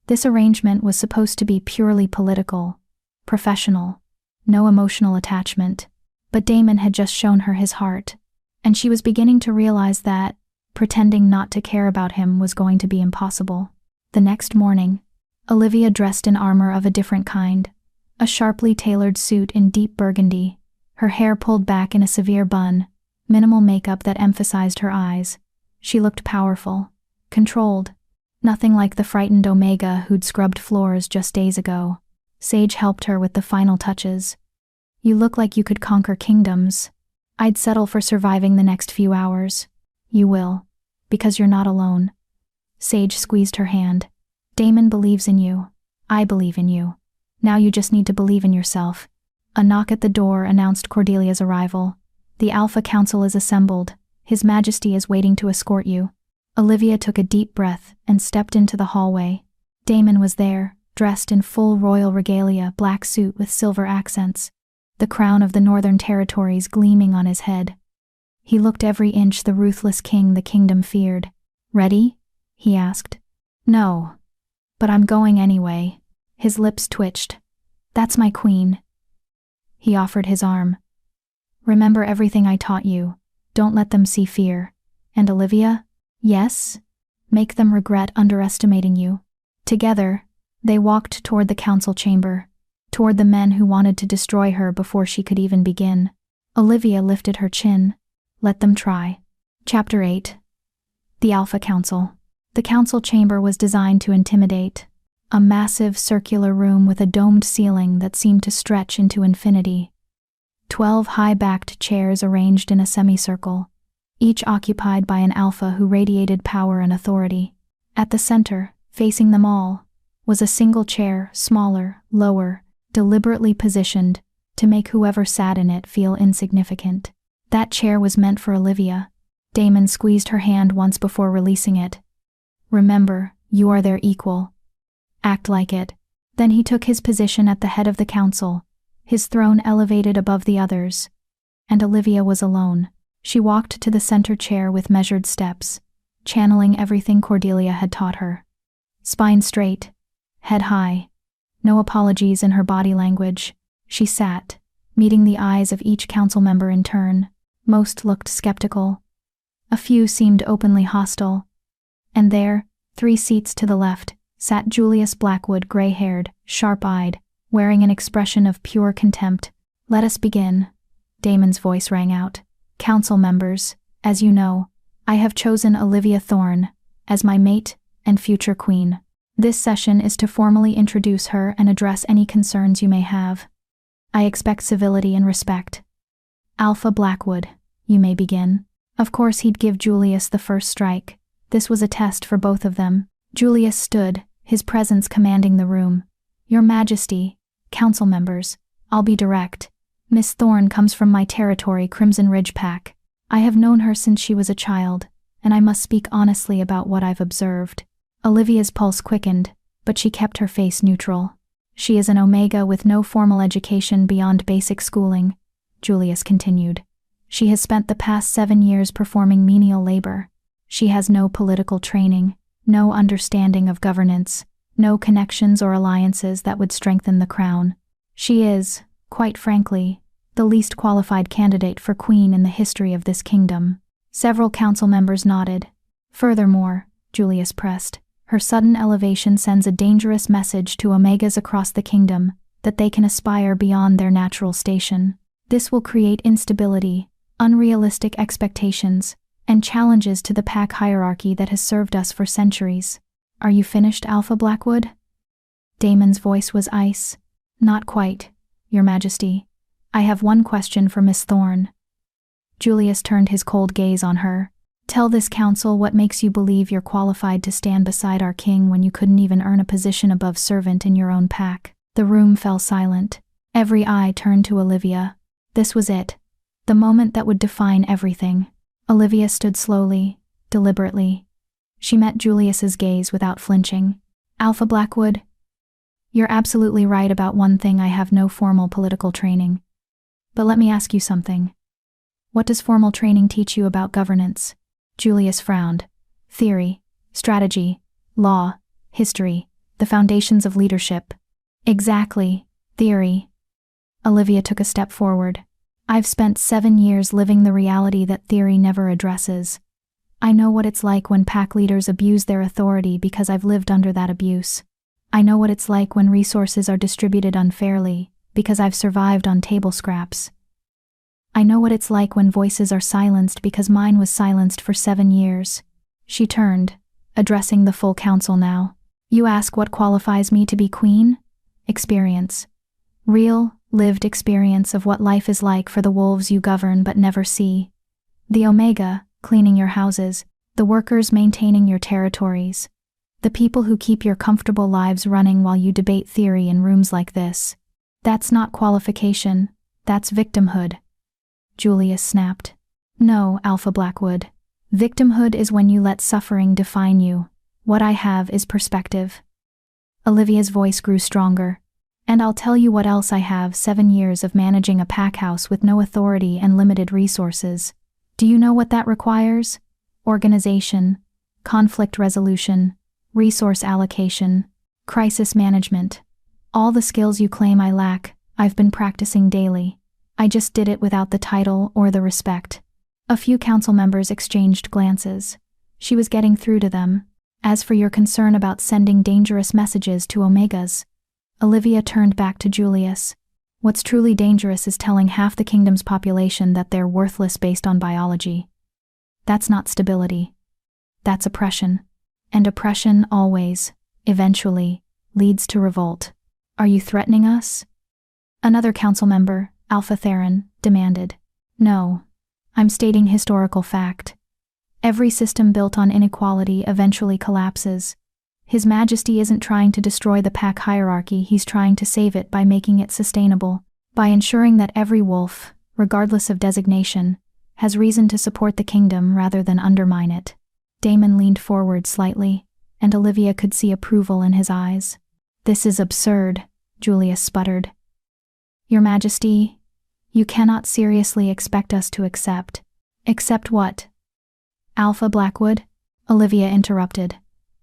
This arrangement was supposed to be purely political, professional. no emotional attachment. But Damon had just shown her his heart, and she was beginning to realize that pretending not to care about him was going to be impossible. The next morning, Olivia dressed in armor of a different kind, a sharply tailored suit in deep burgundy, her hair pulled back in a severe bun, minimal makeup that emphasized her eyes. She looked powerful, controlled, nothing like the frightened Omega who'd scrubbed floors just days ago. Sage helped her with the final touches. "You look like you could conquer kingdoms. I'd settle for surviving the next few hours." "You will, because you're not alone." Sage squeezed her hand. "Damon believes in you. I believe in you. Now you just need to believe in yourself." A knock at the door announced Cordelia's arrival. "The Alpha Council is assembled. His Majesty is waiting to escort you." Olivia took a deep breath and stepped into the hallway. Damon was there, dressed in full royal regalia, black suit with silver accents, the crown of the Northern Territories gleaming on his head. He looked every inch the ruthless king the kingdom feared. "Ready?" he asked. "No. But I'm going anyway." His lips twitched. "That's my queen." He offered his arm. "Remember everything I taught you. Don't let them see fear. And Olivia?" "Yes? Make them regret underestimating you." Together, they walked toward the council chamber, toward the men who wanted to destroy her before she could even begin. Olivia lifted her chin. Let them try. Chapter 8. The Alpha Council. The council chamber was designed to intimidate. A massive circular room with a domed ceiling that seemed to stretch into infinity. 12 high-backed chairs arranged in a semicircle, each occupied by an alpha who radiated power and authority. At the center, facing them all, was a single chair, smaller, lower, deliberately positioned to make whoever sat in it feel insignificant. That chair was meant for Olivia. Damon squeezed her hand once before releasing it. "Remember, you are their equal. Act like it." Then he took his position at the head of the council, his throne elevated above the others. And Olivia was alone. She walked to the center chair with measured steps, channeling everything Cordelia had taught her. Spine straight, head high, no apologies in her body language. She sat, meeting the eyes of each council member in turn. Most looked skeptical. A few seemed openly hostile. And there, 3 seats to the left, sat Julius Blackwood, gray-haired, sharp-eyed, wearing an expression of pure contempt. "Let us begin," Damon's voice rang out. "Council members, as you know, I have chosen Olivia Thorne as my mate and future queen. This session is to formally introduce her and address any concerns you may have. I expect civility and respect. Alpha Blackwood, you may begin." Of course he'd give Julius the first strike. This was a test for both of them. Julius stood, his presence commanding the room. "Your Majesty, council members, I'll be direct. Miss Thorne comes from my territory, Crimson Ridge Pack. I have known her since she was a child, and I must speak honestly about what I've observed." Olivia's pulse quickened, but she kept her face neutral. "She is an Omega with no formal education beyond basic schooling," Julius continued. "She has spent the past 7 years performing menial labor. She has no political training, no understanding of governance, no connections or alliances that would strengthen the crown. She is, quite frankly, the least qualified candidate for queen in the history of this kingdom." Several council members nodded. "Furthermore," Julius pressed, "her sudden elevation sends a dangerous message to Omegas across the kingdom that they can aspire beyond their natural station. This will create instability, unrealistic expectations, and challenges to the pack hierarchy that has served us for centuries. Are you finished, Alpha Blackwood?" Damon's voice was ice. "Not quite, Your Majesty. I have one question for Miss Thorne." Julius turned his cold gaze on her. "Tell this council what makes you believe you're qualified to stand beside our king when you couldn't even earn a position above servant in your own pack." The room fell silent. Every eye turned to Olivia. This was it, the moment that would define everything. Olivia stood slowly, deliberately. She met Julius's gaze without flinching. "Alpha Blackwood, you're absolutely right about one thing. I have no formal political training. But let me ask you something. What does formal training teach you about governance?" Julius frowned. "Theory, strategy, law, history, the foundations of leadership." "Exactly, theory." Olivia took a step forward. I've spent 7 years living the reality that theory never addresses. I know what it's like when pack leaders abuse their authority because I've lived under that abuse. I know what it's like when resources are distributed unfairly because I've survived on table scraps. I know what it's like when voices are silenced because mine was silenced for 7 years. She turned, addressing the full council now. You ask what qualifies me to be queen? Experience. Real, lived experience of what life is like for the wolves you govern but never see. The Omega, cleaning your houses, the workers maintaining your territories, the people who keep your comfortable lives running while you debate theory in rooms like this. That's not qualification, that's victimhood. Julius snapped. No, Alpha Blackwood. Victimhood is when you let suffering define you. What I have is perspective. Olivia's voice grew stronger. And I'll tell you what else I have: 7 years of managing a pack house with no authority and limited resources. Do you know what that requires? Organization, conflict resolution, resource allocation, crisis management. All the skills you claim I lack, I've been practicing daily. I just did it without the title or the respect. A few council members exchanged glances. She was getting through to them. As for your concern about sending dangerous messages to Omegas, Olivia turned back to Julius. What's truly dangerous is telling half the kingdom's population that they're worthless based on biology. That's not stability. That's oppression. And oppression always, eventually, leads to revolt. Are you threatening us? Another council member, Alpha Theron, demanded. No. I'm stating historical fact. Every system built on inequality eventually collapses. His Majesty isn't trying to destroy the pack hierarchy, he's trying to save it by making it sustainable, by ensuring that every wolf, regardless of designation, has reason to support the kingdom rather than undermine it. Damon leaned forward slightly, and Olivia could see approval in his eyes. This is absurd, Julius sputtered. Your Majesty, you cannot seriously expect us to accept. Accept what? Alpha Blackwood? Olivia interrupted.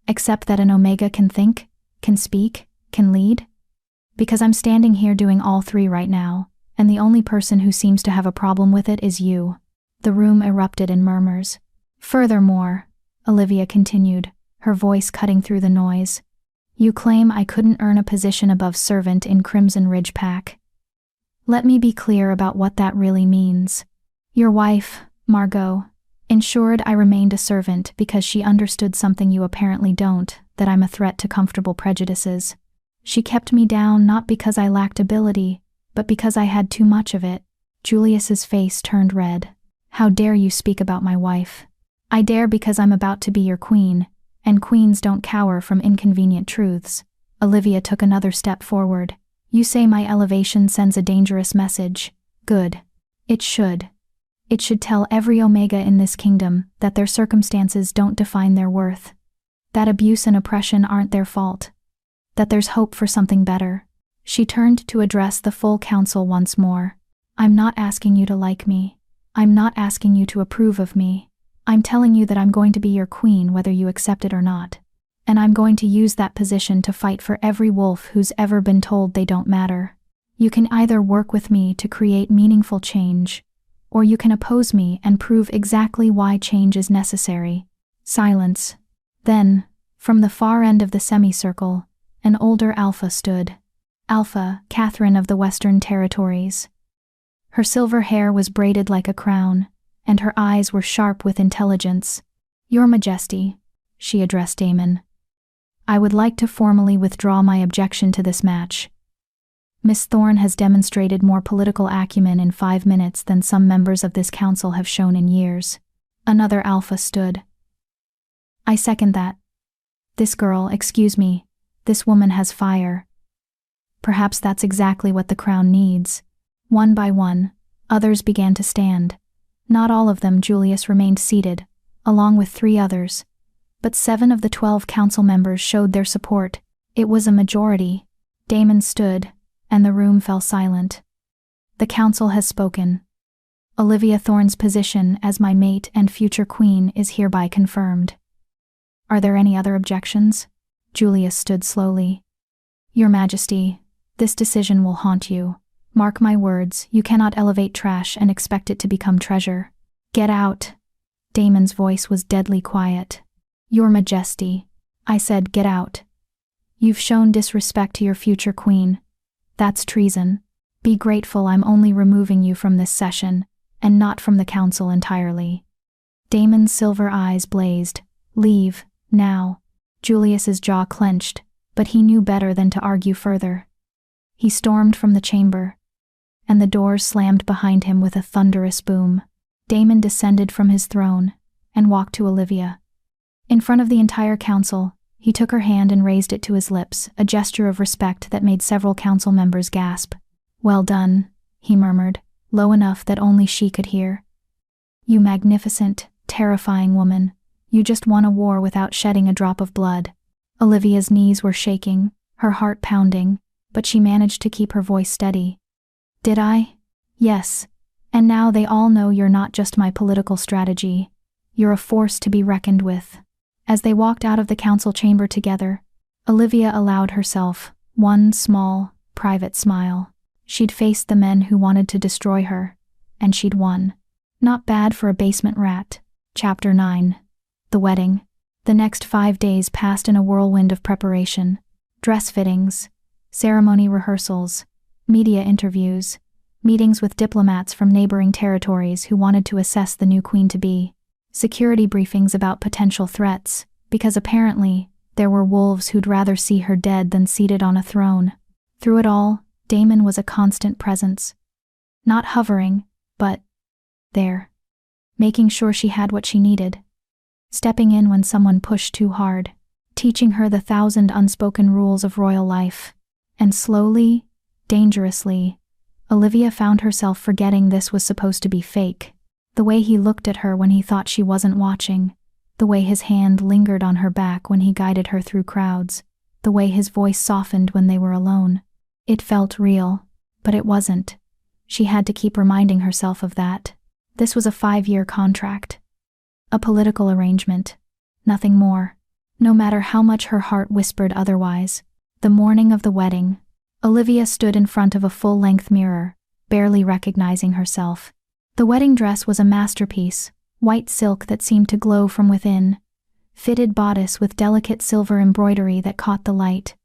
Accept that an Omega can think, can speak, can lead? Because I'm standing here doing all three right now, and the only person who seems to have a problem with it is you. The room erupted in murmurs. Furthermore, Olivia continued, her voice cutting through the noise, you claim I couldn't earn a position above servant in Crimson Ridge Pack. Let me be clear about what that really means. Your wife, Margot, ensured I remained a servant because she understood something you apparently don't, that I'm a threat to comfortable prejudices. She kept me down not because I lacked ability, but because I had too much of it. Julius's face turned red. How dare you speak about my wife? I dare because I'm about to be your queen, and queens don't cower from inconvenient truths. Olivia took another step forward. You say my elevation sends a dangerous message. Good. It should. It should tell every Omega in this kingdom that their circumstances don't define their worth. That abuse and oppression aren't their fault. That there's hope for something better. She turned to address the full council once more. I'm not asking you to like me. I'm not asking you to approve of me. I'm telling you that I'm going to be your queen whether you accept it or not. And I'm going to use that position to fight for every wolf who's ever been told they don't matter. You can either work with me to create meaningful change, or you can oppose me and prove exactly why change is necessary. Silence. Then, from the far end of the semicircle, an older Alpha stood. Alpha, Katherine of the Western Territories. Her silver hair was braided like a crown, and her eyes were sharp with intelligence. Your Majesty, she addressed Damon. I would like to formally withdraw my objection to this match. Miss Thorne has demonstrated more political acumen in 5 minutes than some members of this council have shown in years. Another Alpha stood. I second that. This girl, excuse me, this woman has fire. Perhaps that's exactly what the crown needs. One by one, others began to stand. Not all of them. Julius remained seated, along with 3 others. But 7 of the 12 council members showed their support. It was a majority. Damon stood, and the room fell silent. The council has spoken. Olivia Thorne's position as my mate and future queen is hereby confirmed. Are there any other objections? Julius stood slowly. Your Majesty, this decision will haunt you. Mark my words, you cannot elevate trash and expect it to become treasure. Get out. Damon's voice was deadly quiet. Your Majesty. I said, get out. You've shown disrespect to your future queen. That's treason. Be grateful I'm only removing you from this session, and not from the council entirely. Damon's silver eyes blazed. Leave, now. Julius's jaw clenched, but he knew better than to argue further. He stormed from the chamber, and the doors slammed behind him with a thunderous boom. Damon descended from his throne and walked to Olivia. In front of the entire council, he took her hand and raised it to his lips, a gesture of respect that made several council members gasp. Well done, he murmured, low enough that only she could hear. You magnificent, terrifying woman. You just won a war without shedding a drop of blood. Olivia's knees were shaking, her heart pounding, but she managed to keep her voice steady. Did I? Yes. And now they all know you're not just my political strategy. You're a force to be reckoned with. As they walked out of the council chamber together, Olivia allowed herself one small, private smile. She'd faced the men who wanted to destroy her, and she'd won. Not bad for a basement rat. Chapter 9. The Wedding. The next 5 days passed in a whirlwind of preparation. Dress fittings, ceremony rehearsals, media interviews, meetings with diplomats from neighboring territories who wanted to assess the new queen-to-be, security briefings about potential threats, because apparently there were wolves who'd rather see her dead than seated on a throne. Through it all, Damon was a constant presence. Not hovering, but there. Making sure she had what she needed. Stepping in when someone pushed too hard. Teaching her the 1,000 unspoken rules of royal life. And slowly, dangerously, Olivia found herself forgetting this was supposed to be fake. The way he looked at her when he thought she wasn't watching. The way his hand lingered on her back when he guided her through crowds. The way his voice softened when they were alone. It felt real, but it wasn't. She had to keep reminding herself of that. This was a 5-year contract. A political arrangement. Nothing more. No matter how much her heart whispered otherwise. The morning of the wedding, Olivia stood in front of a full-length mirror, barely recognizing herself. The wedding dress was a masterpiece, white silk that seemed to glow from within, fitted bodice with delicate silver embroidery that caught the light,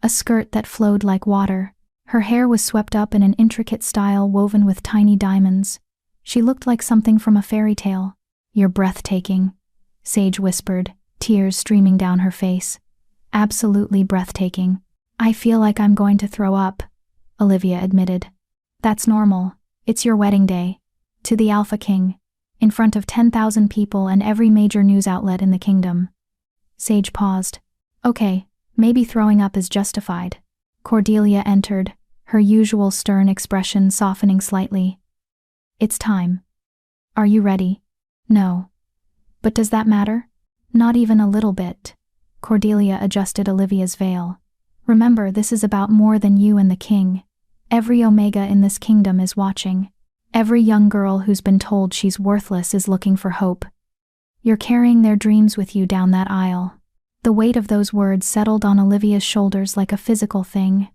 a skirt that flowed like water. Her hair was swept up in an intricate style woven with tiny diamonds. She looked like something from a fairy tale. You're breathtaking, Sage whispered, tears streaming down her face. Absolutely breathtaking. I feel like I'm going to throw up, Olivia admitted. That's normal. It's your wedding day. To the Alpha King, in front of 10,000 people and every major news outlet in the kingdom. Sage paused. Okay, maybe throwing up is justified. Cordelia entered, her usual stern expression softening slightly. It's time. Are you ready? No. But does that matter? Not even a little bit. Cordelia adjusted Olivia's veil. Remember, this is about more than you and the king. Every Omega in this kingdom is watching. Every young girl who's been told she's worthless is looking for hope. You're carrying their dreams with you down that aisle. The weight of those words settled on Olivia's shoulders like a physical thing.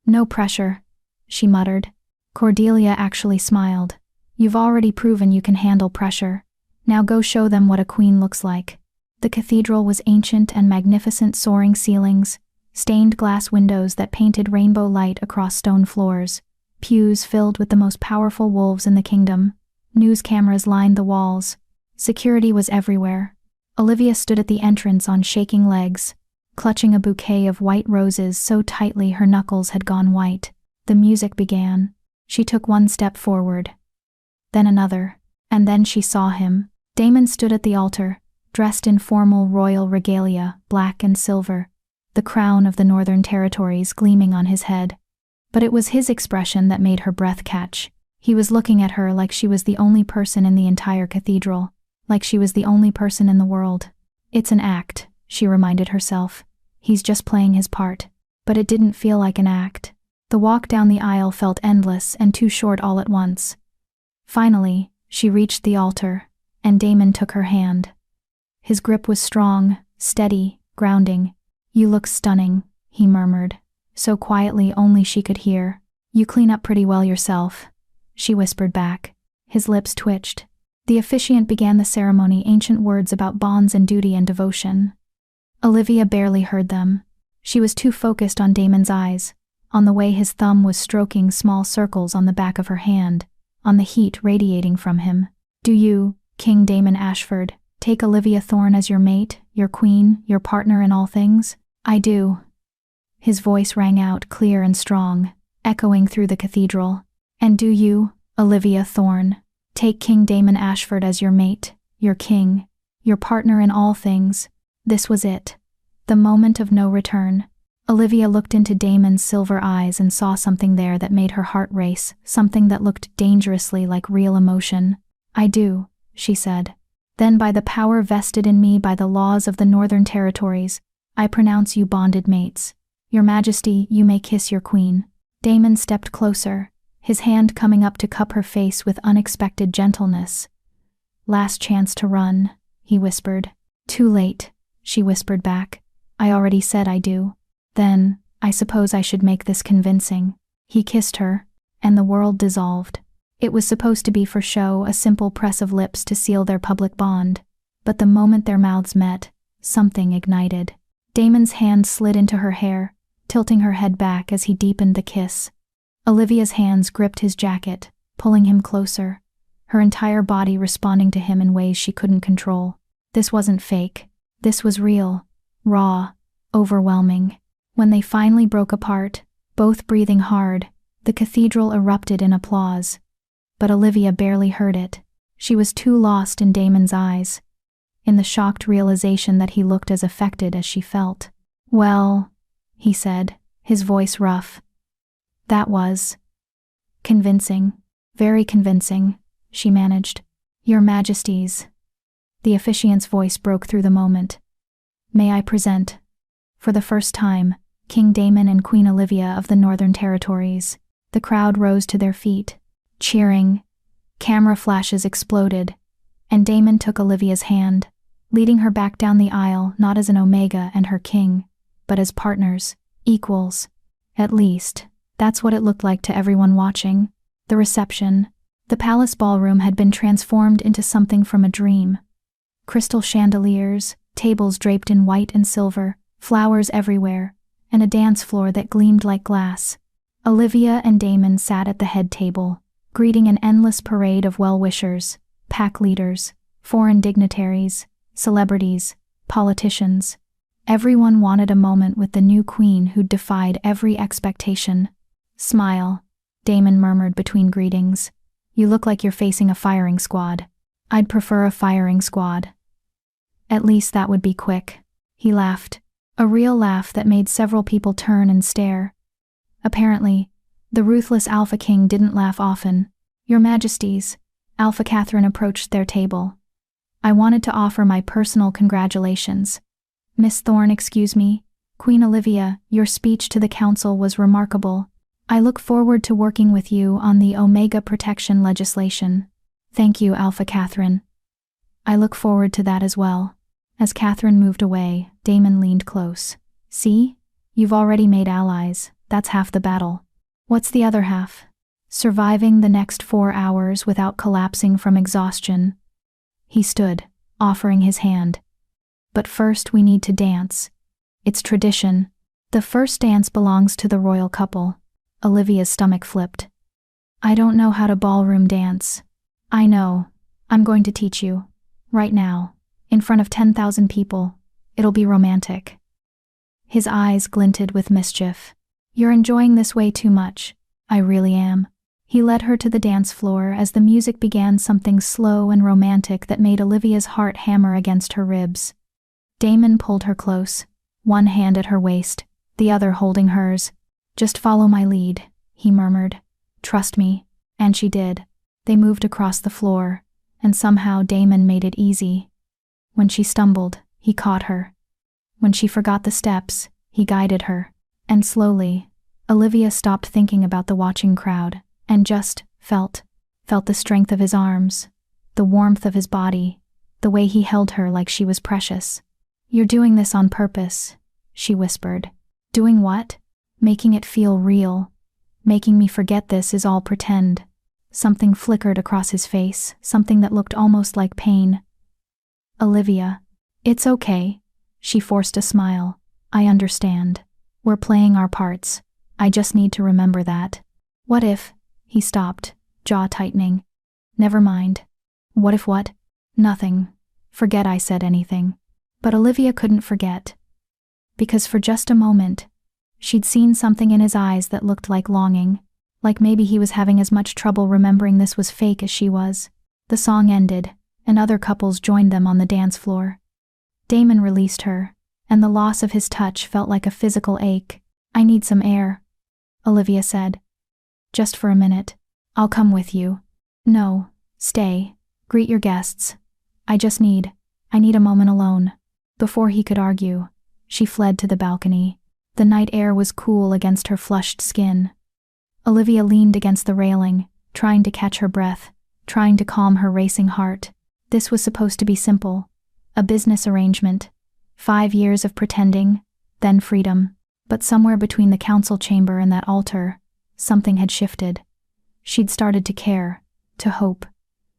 No pressure, she muttered. Cordelia actually smiled. You've already proven you can handle pressure. Now go show them what a queen looks like. The cathedral was ancient and magnificent, soaring ceilings, stained glass windows that painted rainbow light across stone floors, pews filled with the most powerful wolves in the kingdom. News cameras lined the walls. Security was everywhere. Olivia stood at the entrance on shaking legs, clutching a bouquet of white roses so tightly her knuckles had gone white. The music began. She took one step forward, then another, and then she saw him. Damon stood at the altar, dressed in formal royal regalia, black and silver, the crown of the Northern Territories gleaming on his head. But it was his expression that made her breath catch. He was looking at her like she was the only person in the entire cathedral, like she was the only person in the world. It's an act, she reminded herself. He's just playing his part. But it didn't feel like an act. The walk down the aisle felt endless and too short all at once. Finally, she reached the altar, and Damon took her hand. His grip was strong, steady, grounding. You look stunning, he murmured, so quietly only she could hear. You clean up pretty well yourself, she whispered back. His lips twitched. The officiant began the ceremony, ancient words about bonds and duty and devotion. Olivia barely heard them. She was too focused on Damon's eyes, on the way his thumb was stroking small circles on the back of her hand, on the heat radiating from him. Do you, King Damon Ashford, take Olivia Thorne as your mate, your queen, your partner in all things? I do. His voice rang out clear and strong, echoing through the cathedral. And do you, Olivia Thorne, take King Damon Ashford as your mate, your king, your partner in all things? This was it. The moment of no return. Olivia looked into Damon's silver eyes and saw something there that made her heart race, something that looked dangerously like real emotion. I do, she said. Then by the power vested in me by the laws of the Northern Territories, I pronounce you bonded mates. Your Majesty, you may kiss your queen. Damon stepped closer, his hand coming up to cup her face with unexpected gentleness. Last chance to run, he whispered. Too late, she whispered back. I already said I do. Then, I suppose I should make this convincing. He kissed her, and the world dissolved. It was supposed to be for show, a simple press of lips to seal their public bond. But the moment their mouths met, something ignited. Damon's hand slid into her hair, tilting her head back as he deepened the kiss. Olivia's hands gripped his jacket, pulling him closer, her entire body responding to him in ways she couldn't control. This wasn't fake. This was real, raw, overwhelming. When they finally broke apart, both breathing hard, the cathedral erupted in applause. But Olivia barely heard it. She was too lost in Damon's eyes, in the shocked realization that he looked as affected as she felt. Well, he said, his voice rough. That was convincing, very convincing, she managed. Your Majesties. The officiant's voice broke through the moment. May I present, for the first time, King Damon and Queen Olivia of the Northern Territories. The crowd rose to their feet, cheering. Camera flashes exploded, and Damon took Olivia's hand, leading her back down the aisle not as an Omega and her king, but as partners, equals. At least, that's what it looked like to everyone watching. The reception. The palace ballroom had been transformed into something from a dream. Crystal chandeliers, tables draped in white and silver, flowers everywhere, and a dance floor that gleamed like glass. Olivia and Damon sat at the head table, greeting an endless parade of well-wishers, pack leaders, foreign dignitaries, celebrities, politicians. Everyone wanted a moment with the new queen who'd defied every expectation. Smile, Damon murmured between greetings. You look like you're facing a firing squad. I'd prefer a firing squad. At least that would be quick. He laughed, a real laugh that made several people turn and stare. Apparently, the ruthless Alpha King didn't laugh often. Your Majesties, Alpha Katherine approached their table. I wanted to offer my personal congratulations. Miss Thorne, excuse me. Queen Olivia, your speech to the council was remarkable. I look forward to working with you on the Omega protection legislation. Thank you, Alpha Katherine. I look forward to that as well. As Katherine moved away, Damon leaned close. See? You've already made allies. That's half the battle. What's the other half? Surviving the next 4 hours without collapsing from exhaustion. He stood, offering his hand. But first we need to dance. It's tradition. The first dance belongs to the royal couple. Olivia's stomach flipped. I don't know how to ballroom dance. I know. I'm going to teach you. Right now. In front of 10,000 people. It'll be romantic. His eyes glinted with mischief. You're enjoying this way too much. I really am. He led her to the dance floor as the music began, something slow and romantic that made Olivia's heart hammer against her ribs. Damon pulled her close, one hand at her waist, the other holding hers. Just follow my lead, he murmured. Trust me. And she did. They moved across the floor, and somehow Damon made it easy. When she stumbled, he caught her. When she forgot the steps, he guided her. And slowly, Olivia stopped thinking about the watching crowd, and just felt the strength of his arms, the warmth of his body, the way he held her like she was precious. You're doing this on purpose, she whispered. Doing what? Making it feel real. Making me forget this is all pretend. Something flickered across his face, something that looked almost like pain. Olivia. It's okay. She forced a smile. I understand. We're playing our parts. I just need to remember that. What if? He stopped, jaw tightening. Never mind. What if what? Nothing. Forget I said anything. But Olivia couldn't forget. Because for just a moment, she'd seen something in his eyes that looked like longing, like maybe he was having as much trouble remembering this was fake as she was. The song ended, and other couples joined them on the dance floor. Damon released her, and the loss of his touch felt like a physical ache. I need some air, Olivia said. Just for a minute. I'll come with you. No, stay. Greet your guests. I need a moment alone. Before he could argue, she fled to the balcony. The night air was cool against her flushed skin. Olivia leaned against the railing, trying to catch her breath, trying to calm her racing heart. This was supposed to be simple. A business arrangement. 5 years of pretending, then freedom. But somewhere between the council chamber and that altar, something had shifted. She'd started to care, to hope,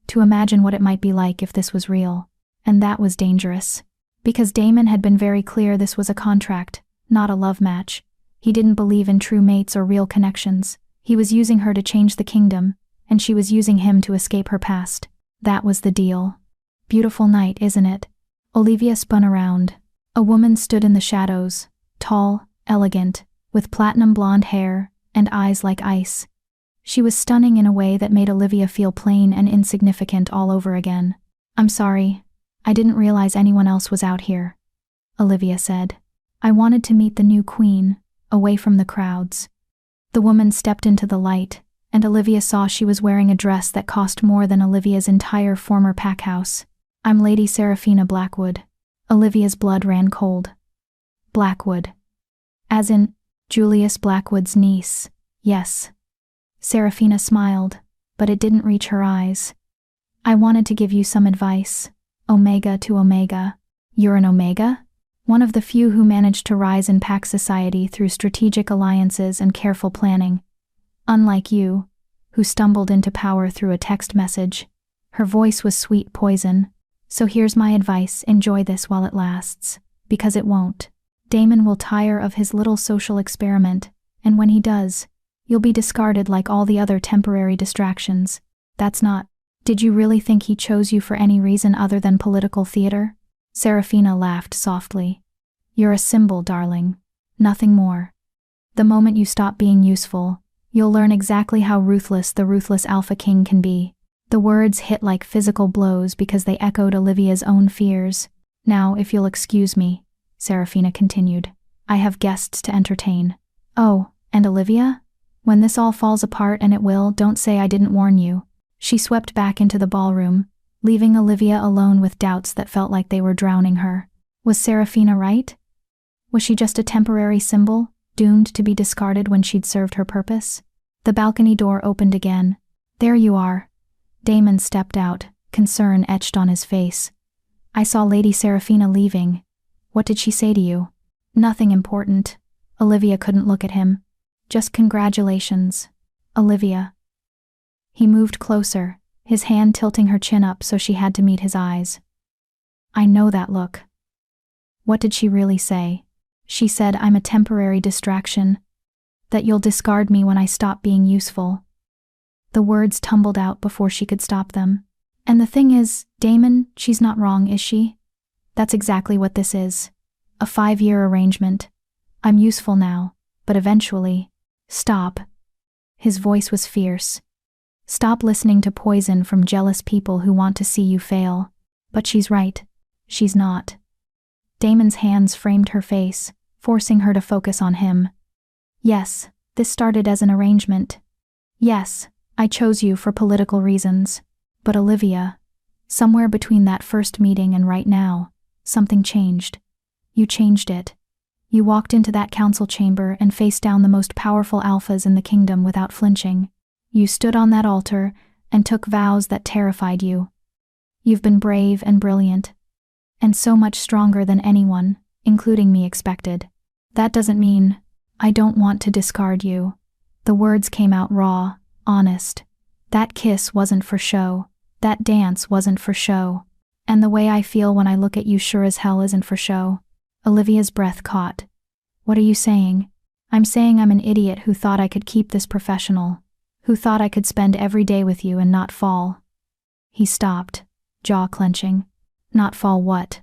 to imagine what it might be like if this was real. And that was dangerous. Because Damon had been very clear this was a contract, not a love match. He didn't believe in true mates or real connections. He was using her to change the kingdom, and she was using him to escape her past. That was the deal. Beautiful night, isn't it? Olivia spun around. A woman stood in the shadows, tall, elegant, with platinum blonde hair and eyes like ice. She was stunning in a way that made Olivia feel plain and insignificant all over again. I'm sorry. I didn't realize anyone else was out here, Olivia said. I wanted to meet the new queen, away from the crowds. The woman stepped into the light, and Olivia saw she was wearing a dress that cost more than Olivia's entire former pack house. I'm Lady Seraphina Blackwood. Olivia's blood ran cold. Blackwood. As in, Julius Blackwood's niece. Yes. Seraphina smiled, but it didn't reach her eyes. I wanted to give you some advice. Omega to Omega. You're an Omega? One of the few who managed to rise in pack society through strategic alliances and careful planning. Unlike you, who stumbled into power through a text message. Her voice was sweet poison. So here's my advice, enjoy this while it lasts. Because it won't. Damon will tire of his little social experiment, and when he does, you'll be discarded like all the other temporary distractions. That's not. Did you really think he chose you for any reason other than political theater? Seraphina laughed softly. You're a symbol, darling. Nothing more. The moment you stop being useful, you'll learn exactly how ruthless the ruthless Alpha King can be. The words hit like physical blows because they echoed Olivia's own fears. Now, if you'll excuse me, Seraphina continued, I have guests to entertain. Oh, and Olivia? When this all falls apart, and it will, don't say I didn't warn you. She swept back into the ballroom, leaving Olivia alone with doubts that felt like they were drowning her. Was Seraphina right? Was she just a temporary symbol, doomed to be discarded when she'd served her purpose? The balcony door opened again. There you are. Damon stepped out, concern etched on his face. I saw Lady Seraphina leaving. What did she say to you? Nothing important. Olivia couldn't look at him. Just congratulations, Olivia. He moved closer, his hand tilting her chin up so she had to meet his eyes. I know that look. What did she really say? She said I'm a temporary distraction, that you'll discard me when I stop being useful. The words tumbled out before she could stop them. And the thing is, Damon, she's not wrong, is she? That's exactly what this is. A 5-year arrangement. I'm useful now, but eventually. Stop. His voice was fierce. Stop listening to poison from jealous people who want to see you fail. But she's right. She's not. Damon's hands framed her face, forcing her to focus on him. Yes, this started as an arrangement. Yes, I chose you for political reasons. But Olivia, somewhere between that first meeting and right now, something changed. You changed it. You walked into that council chamber and faced down the most powerful alphas in the kingdom without flinching. You stood on that altar and took vows that terrified you. You've been brave and brilliant, and so much stronger than anyone, including me, expected. That doesn't mean I don't want to discard you, The words came out raw, honest. That kiss wasn't for show. That dance wasn't for show. And the way I feel when I look at you sure as hell isn't for show. Olivia's breath caught. What are you saying? I'm saying I'm an idiot who thought I could keep this professional, who thought I could spend every day with you and not fall. He stopped, jaw clenching. Not fall what?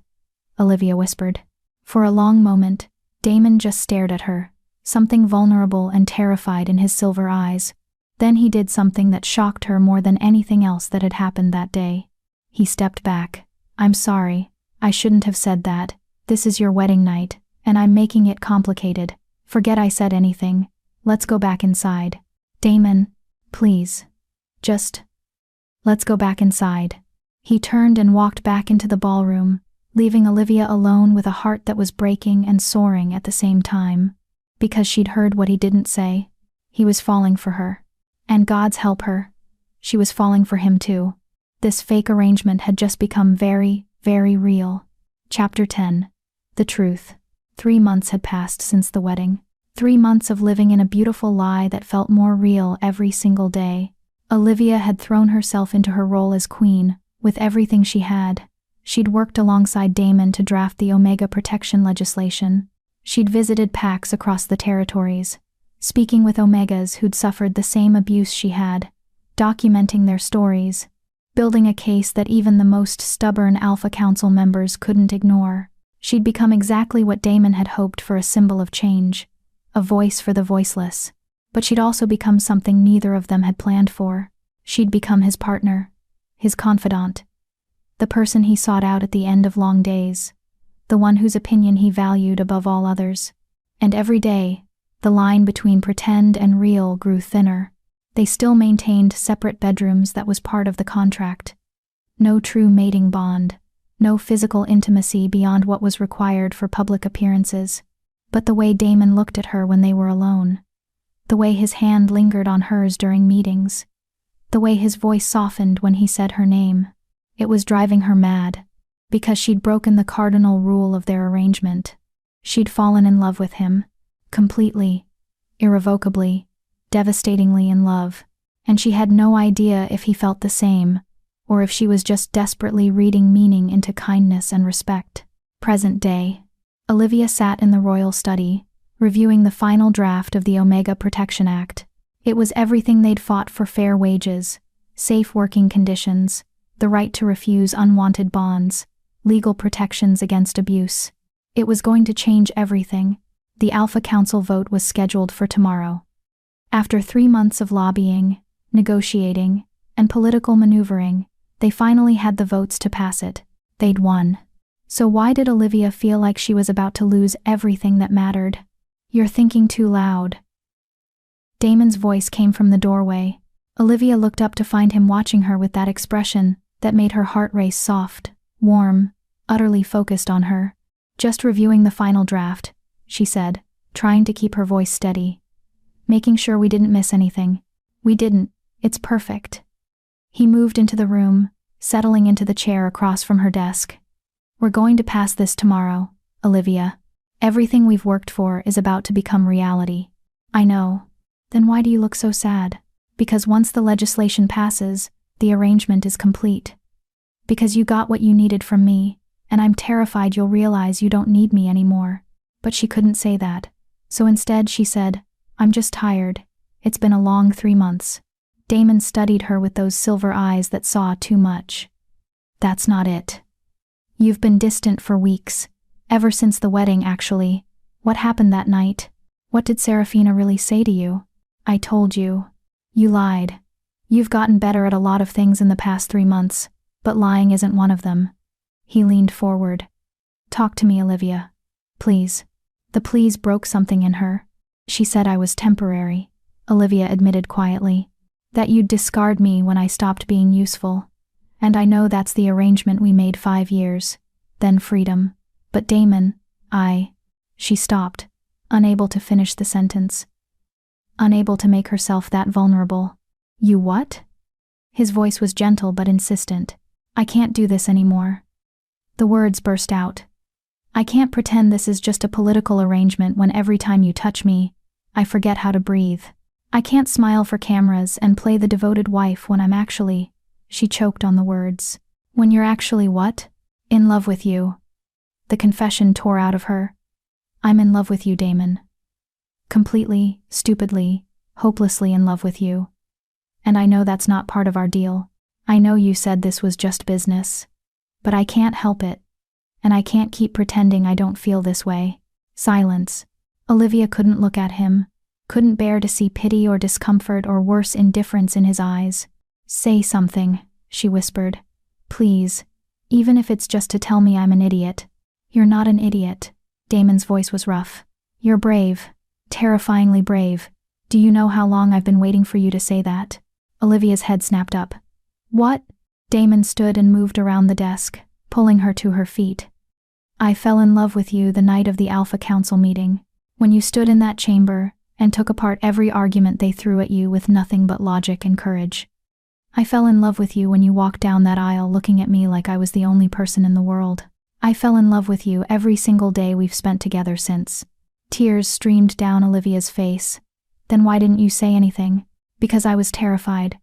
Olivia whispered. For a long moment, Damon just stared at her, something vulnerable and terrified in his silver eyes. Then he did something that shocked her more than anything else that had happened that day. He stepped back. I'm sorry. I shouldn't have said that. This is your wedding night, and I'm making it complicated. Forget I said anything. Let's go back inside. Damon, please. Just, let's go back inside. He turned and walked back into the ballroom, leaving Olivia alone with a heart that was breaking and soaring at the same time. Because she'd heard what he didn't say. He was falling for her. And God's help her, she was falling for him too. This fake arrangement had just become very, very real. Chapter 10. The Truth. 3 months had passed since the wedding. 3 months of living in a beautiful lie that felt more real every single day. Olivia had thrown herself into her role as queen, with everything she had. She'd worked alongside Damon to draft the Omega protection legislation. She'd visited PACs across the territories, speaking with Omegas who'd suffered the same abuse she had, documenting their stories, building a case that even the most stubborn Alpha Council members couldn't ignore. She'd become exactly what Damon had hoped for, a symbol of change, a voice for the voiceless. But she'd also become something neither of them had planned for. She'd become his partner, his confidant, the person he sought out at the end of long days, the one whose opinion he valued above all others. And every day, the line between pretend and real grew thinner. They still maintained separate bedrooms, that was part of the contract. No true mating bond, no physical intimacy beyond what was required for public appearances. But the way Damon looked at her when they were alone, the way his hand lingered on hers during meetings, the way his voice softened when he said her name, it was driving her mad, because she'd broken the cardinal rule of their arrangement. She'd fallen in love with him, completely, irrevocably, devastatingly in love, and she had no idea if he felt the same, or if she was just desperately reading meaning into kindness and respect. Present day. Olivia sat in the royal study, reviewing the final draft of the Omega Protection Act. It was everything they'd fought for: fair wages, safe working conditions, the right to refuse unwanted bonds, legal protections against abuse. It was going to change everything. The Alpha Council vote was scheduled for tomorrow. After 3 months of lobbying, negotiating, and political maneuvering, they finally had the votes to pass it. They'd won. So why did Olivia feel like she was about to lose everything that mattered? You're thinking too loud. Damon's voice came from the doorway. Olivia looked up to find him watching her with that expression that made her heart race, soft, warm, utterly focused on her. Just reviewing the final draft, she said, trying to keep her voice steady. Making sure we didn't miss anything. We didn't. It's perfect. He moved into the room, settling into the chair across from her desk. We're going to pass this tomorrow, Olivia. Everything we've worked for is about to become reality. I know. Then why do you look so sad? Because once the legislation passes, the arrangement is complete. Because you got what you needed from me, and I'm terrified you'll realize you don't need me anymore. But she couldn't say that. So instead she said, I'm just tired. It's been a long 3 months. Damon studied her with those silver eyes that saw too much. That's not it. You've been distant for weeks. Ever since the wedding, actually. What happened that night? What did Serafina really say to you? I told you. You lied. You've gotten better at a lot of things in the past 3 months, but lying isn't one of them. He leaned forward. Talk to me, Olivia. Please. The please broke something in her. She said I was temporary, Olivia admitted quietly. That you'd discard me when I stopped being useful. And I know that's the arrangement we made 5 years. Then freedom. But Damon, She stopped, unable to finish the sentence. Unable to make herself that vulnerable. You what? His voice was gentle but insistent. I can't do this anymore. The words burst out. I can't pretend this is just a political arrangement when every time you touch me, I forget how to breathe. I can't smile for cameras and play the devoted wife when I'm actually, she choked on the words. When you're actually what? In love with you. The confession tore out of her. I'm in love with you, Damon. Completely, stupidly, hopelessly in love with you. And I know that's not part of our deal. I know you said this was just business. But I can't help it. And I can't keep pretending I don't feel this way. Silence. Olivia couldn't look at him, couldn't bear to see pity or discomfort or worse, indifference in his eyes. Say something, she whispered. Please, even if it's just to tell me I'm an idiot. You're not an idiot. Damon's voice was rough. You're brave. Terrifyingly brave. Do you know how long I've been waiting for you to say that? Olivia's head snapped up. What? Damon stood and moved around the desk, pulling her to her feet. I fell in love with you the night of the Alpha Council meeting, when you stood in that chamber and took apart every argument they threw at you with nothing but logic and courage. I fell in love with you when you walked down that aisle looking at me like I was the only person in the world. I fell in love with you every single day we've spent together since. Tears streamed down Olivia's face. Then why didn't you say anything? Because I was terrified.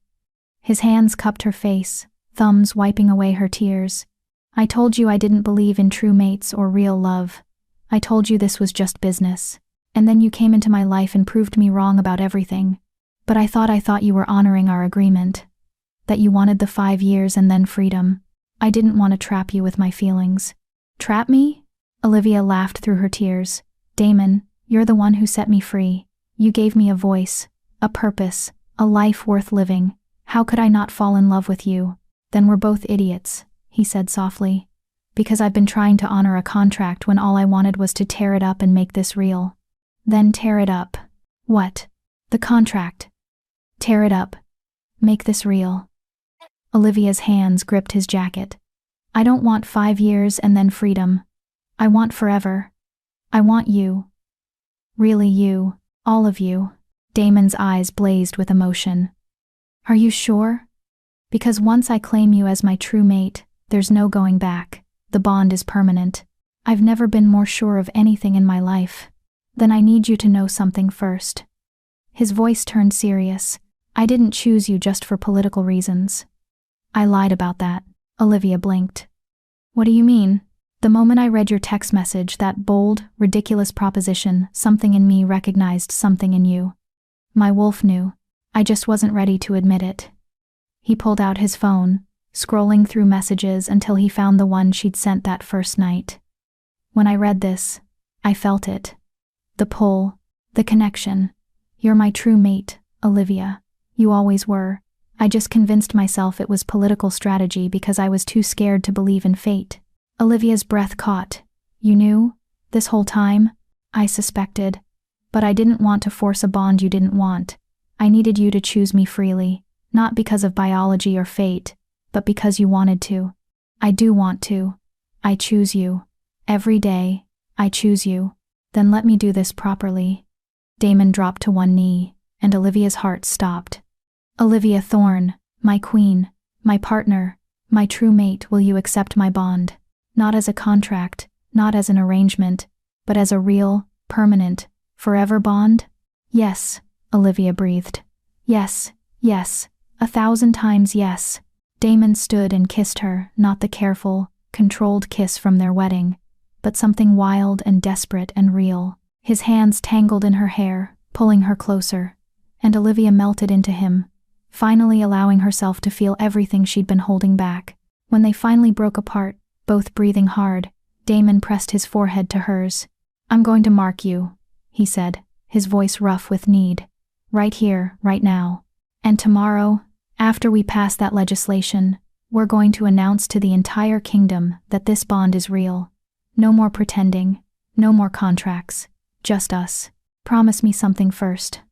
His hands cupped her face, thumbs wiping away her tears. I told you I didn't believe in true mates or real love. I told you this was just business. And then you came into my life and proved me wrong about everything. But I thought you were honoring our agreement. That you wanted the 5 years and then freedom. I didn't want to trap you with my feelings. Trap me? Olivia laughed through her tears. Damon, you're the one who set me free. You gave me a voice, a purpose, a life worth living. How could I not fall in love with you? Then we're both idiots, he said softly. Because I've been trying to honor a contract when all I wanted was to tear it up and make this real. Then tear it up. What? The contract. Tear it up. Make this real. Olivia's hands gripped his jacket. I don't want 5 years and then freedom. I want forever. I want you. Really you. All of you. Damon's eyes blazed with emotion. Are you sure? Because once I claim you as my true mate, there's no going back. The bond is permanent. I've never been more sure of anything in my life. Then I need you to know something first. His voice turned serious. I didn't choose you just for political reasons. I lied about that. Olivia blinked. What do you mean? The moment I read your text message, that bold, ridiculous proposition, something in me recognized something in you. My wolf knew. I just wasn't ready to admit it. He pulled out his phone, scrolling through messages until he found the one she'd sent that first night. When I read this, I felt it. The pull, the connection. You're my true mate, Olivia. You always were. I just convinced myself it was political strategy because I was too scared to believe in fate. Olivia's breath caught. You knew? This whole time? I suspected. But I didn't want to force a bond you didn't want. I needed you to choose me freely, not because of biology or fate, but because you wanted to. I do want to. I choose you. Every day, I choose you. Then let me do this properly. Damon dropped to one knee, and Olivia's heart stopped. Olivia Thorne, my queen, my partner, my true mate, will you accept my bond? Not as a contract, not as an arrangement, but as a real, permanent, forever bond? Yes, Olivia breathed. Yes, yes, 1,000 times yes. Damon stood and kissed her, not the careful, controlled kiss from their wedding, but something wild and desperate and real. His hands tangled in her hair, pulling her closer, and Olivia melted into him, finally allowing herself to feel everything she'd been holding back. When they finally broke apart, both breathing hard, Damon pressed his forehead to hers. I'm going to mark you, he said, his voice rough with need. Right here, right now. And tomorrow, after we pass that legislation, we're going to announce to the entire kingdom that this bond is real. No more pretending, no more contracts, just us. Promise me something first,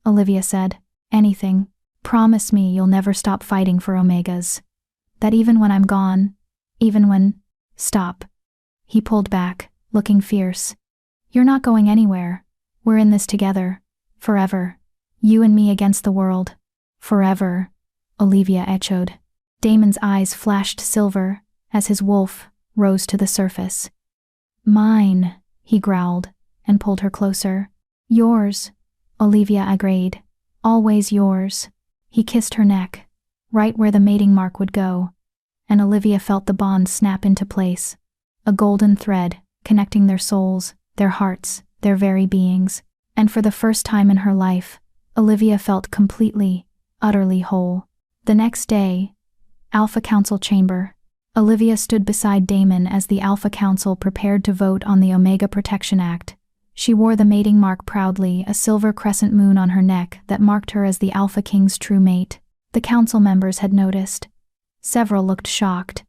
Olivia said. Anything. Promise me you'll never stop fighting for Omegas. That even when I'm gone, even when… Stop. He pulled back, looking fierce. You're not going anywhere. We're in this together. Forever. You and me against the world. Forever, Olivia echoed. Damon's eyes flashed silver as his wolf rose to the surface. Mine, he growled, and pulled her closer. Yours, Olivia agreed. Always yours. He kissed her neck, right where the mating mark would go, and Olivia felt the bond snap into place. A golden thread, connecting their souls, their hearts, their very beings. And for the first time in her life, Olivia felt completely, utterly whole. The next day, Alpha Council Chamber. Olivia stood beside Damon as the Alpha Council prepared to vote on the Omega Protection Act. She wore the mating mark proudly, a silver crescent moon on her neck that marked her as the Alpha King's true mate. The council members had noticed. Several looked shocked.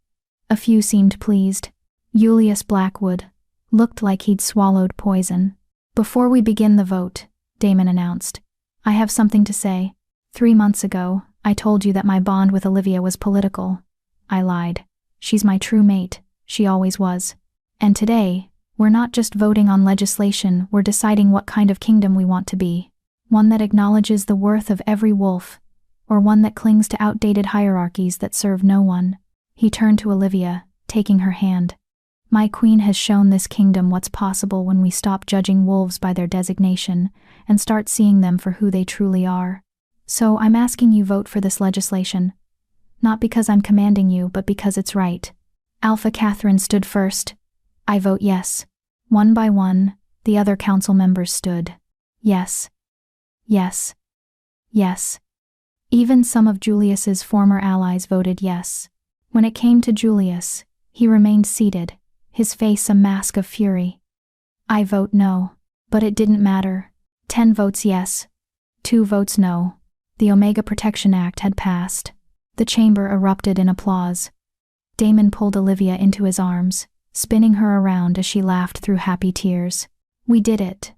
A few seemed pleased. Julius Blackwood looked like he'd swallowed poison. Before we begin the vote, Damon announced, I have something to say. 3 months ago, I told you that my bond with Olivia was political. I lied. She's my true mate. She always was. And today, we're not just voting on legislation, we're deciding what kind of kingdom we want to be. One that acknowledges the worth of every wolf, or one that clings to outdated hierarchies that serve no one. He turned to Olivia, taking her hand. My queen has shown this kingdom what's possible when we stop judging wolves by their designation and start seeing them for who they truly are. So I'm asking you vote for this legislation. Not because I'm commanding you, but because it's right. Alpha Katherine stood first. I vote yes. One by one, the other council members stood. Yes. Yes. Yes. Even some of Julius's former allies voted yes. When it came to Julius, he remained seated, his face a mask of fury. I vote no. But it didn't matter. 10 votes yes. 2 votes no. The Omega Protection Act had passed. The chamber erupted in applause. Damon pulled Olivia into his arms, spinning her around as she laughed through happy tears. We did it,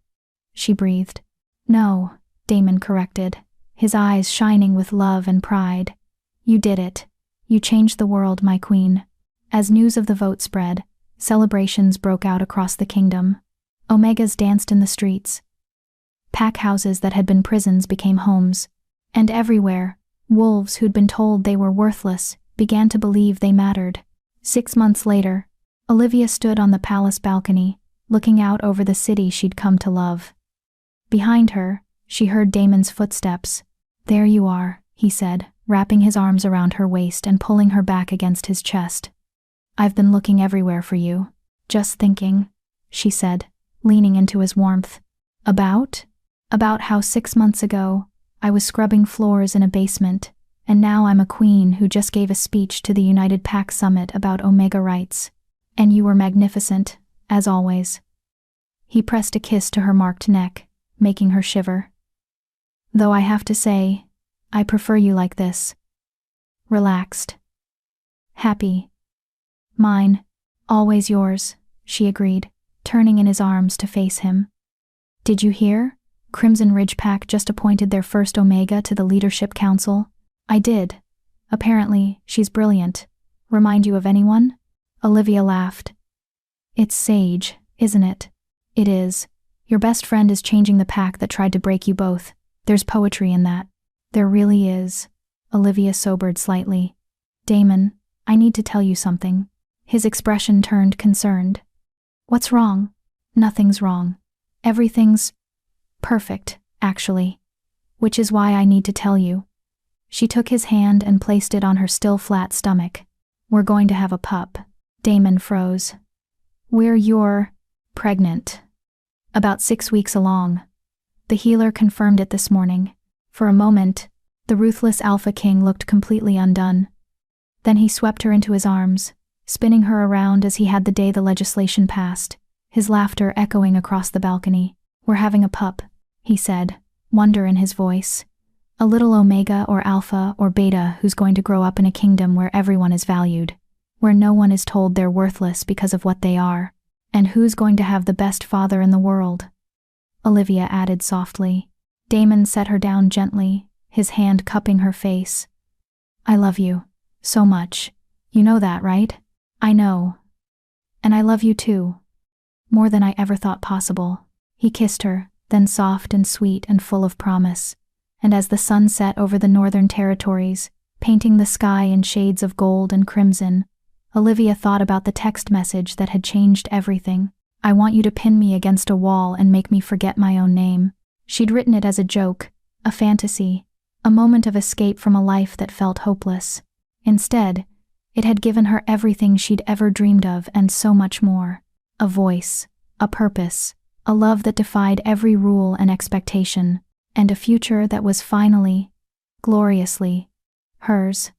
she breathed. No, Damon corrected, his eyes shining with love and pride. You did it. You changed the world, my queen. As news of the vote spread, celebrations broke out across the kingdom. Omegas danced in the streets. Pack houses that had been prisons became homes. And everywhere, wolves who'd been told they were worthless began to believe they mattered. 6 months later, Olivia stood on the palace balcony, looking out over the city she'd come to love. Behind her, she heard Damon's footsteps. There you are, he said, wrapping his arms around her waist and pulling her back against his chest. I've been looking everywhere for you. Just thinking, she said, leaning into his warmth. About how 6 months ago, I was scrubbing floors in a basement, and now I'm a queen who just gave a speech to the United Pack Summit about Omega rights. And you were magnificent, as always. He pressed a kiss to her marked neck, making her shiver. Though I have to say, I prefer you like this. Relaxed. Happy. Mine, always yours, she agreed, turning in his arms to face him. Did you hear? Crimson Ridge Pack just appointed their first Omega to the Leadership Council. I did. Apparently, she's brilliant. Remind you of anyone? Olivia laughed. It's Sage, isn't it? It is. Your best friend is changing the pack that tried to break you both. There's poetry in that. There really is. Olivia sobered slightly. Damon, I need to tell you something. His expression turned concerned. What's wrong? Nothing's wrong. Everything's perfect, actually. Which is why I need to tell you. She took his hand and placed it on her still flat stomach. We're going to have a pup. Damon froze. You're pregnant. About 6 weeks along. The healer confirmed it this morning. For a moment, the ruthless Alpha King looked completely undone. Then he swept her into his arms, spinning her around as he had the day the legislation passed, his laughter echoing across the balcony. We're having a pup, he said, wonder in his voice. A little Omega or Alpha or Beta who's going to grow up in a kingdom where everyone is valued, where no one is told they're worthless because of what they are, and who's going to have the best father in the world. Olivia added softly. Damon set her down gently, his hand cupping her face. I love you. So much. You know that, right? I know. And I love you too. More than I ever thought possible. He kissed her, then soft and sweet and full of promise. And as the sun set over the northern territories, painting the sky in shades of gold and crimson, Olivia thought about the text message that had changed everything. I want you to pin me against a wall and make me forget my own name. She'd written it as a joke, a fantasy, a moment of escape from a life that felt hopeless. Instead, it had given her everything she'd ever dreamed of and so much more. A voice, a purpose, a love that defied every rule and expectation, and a future that was finally, gloriously, hers.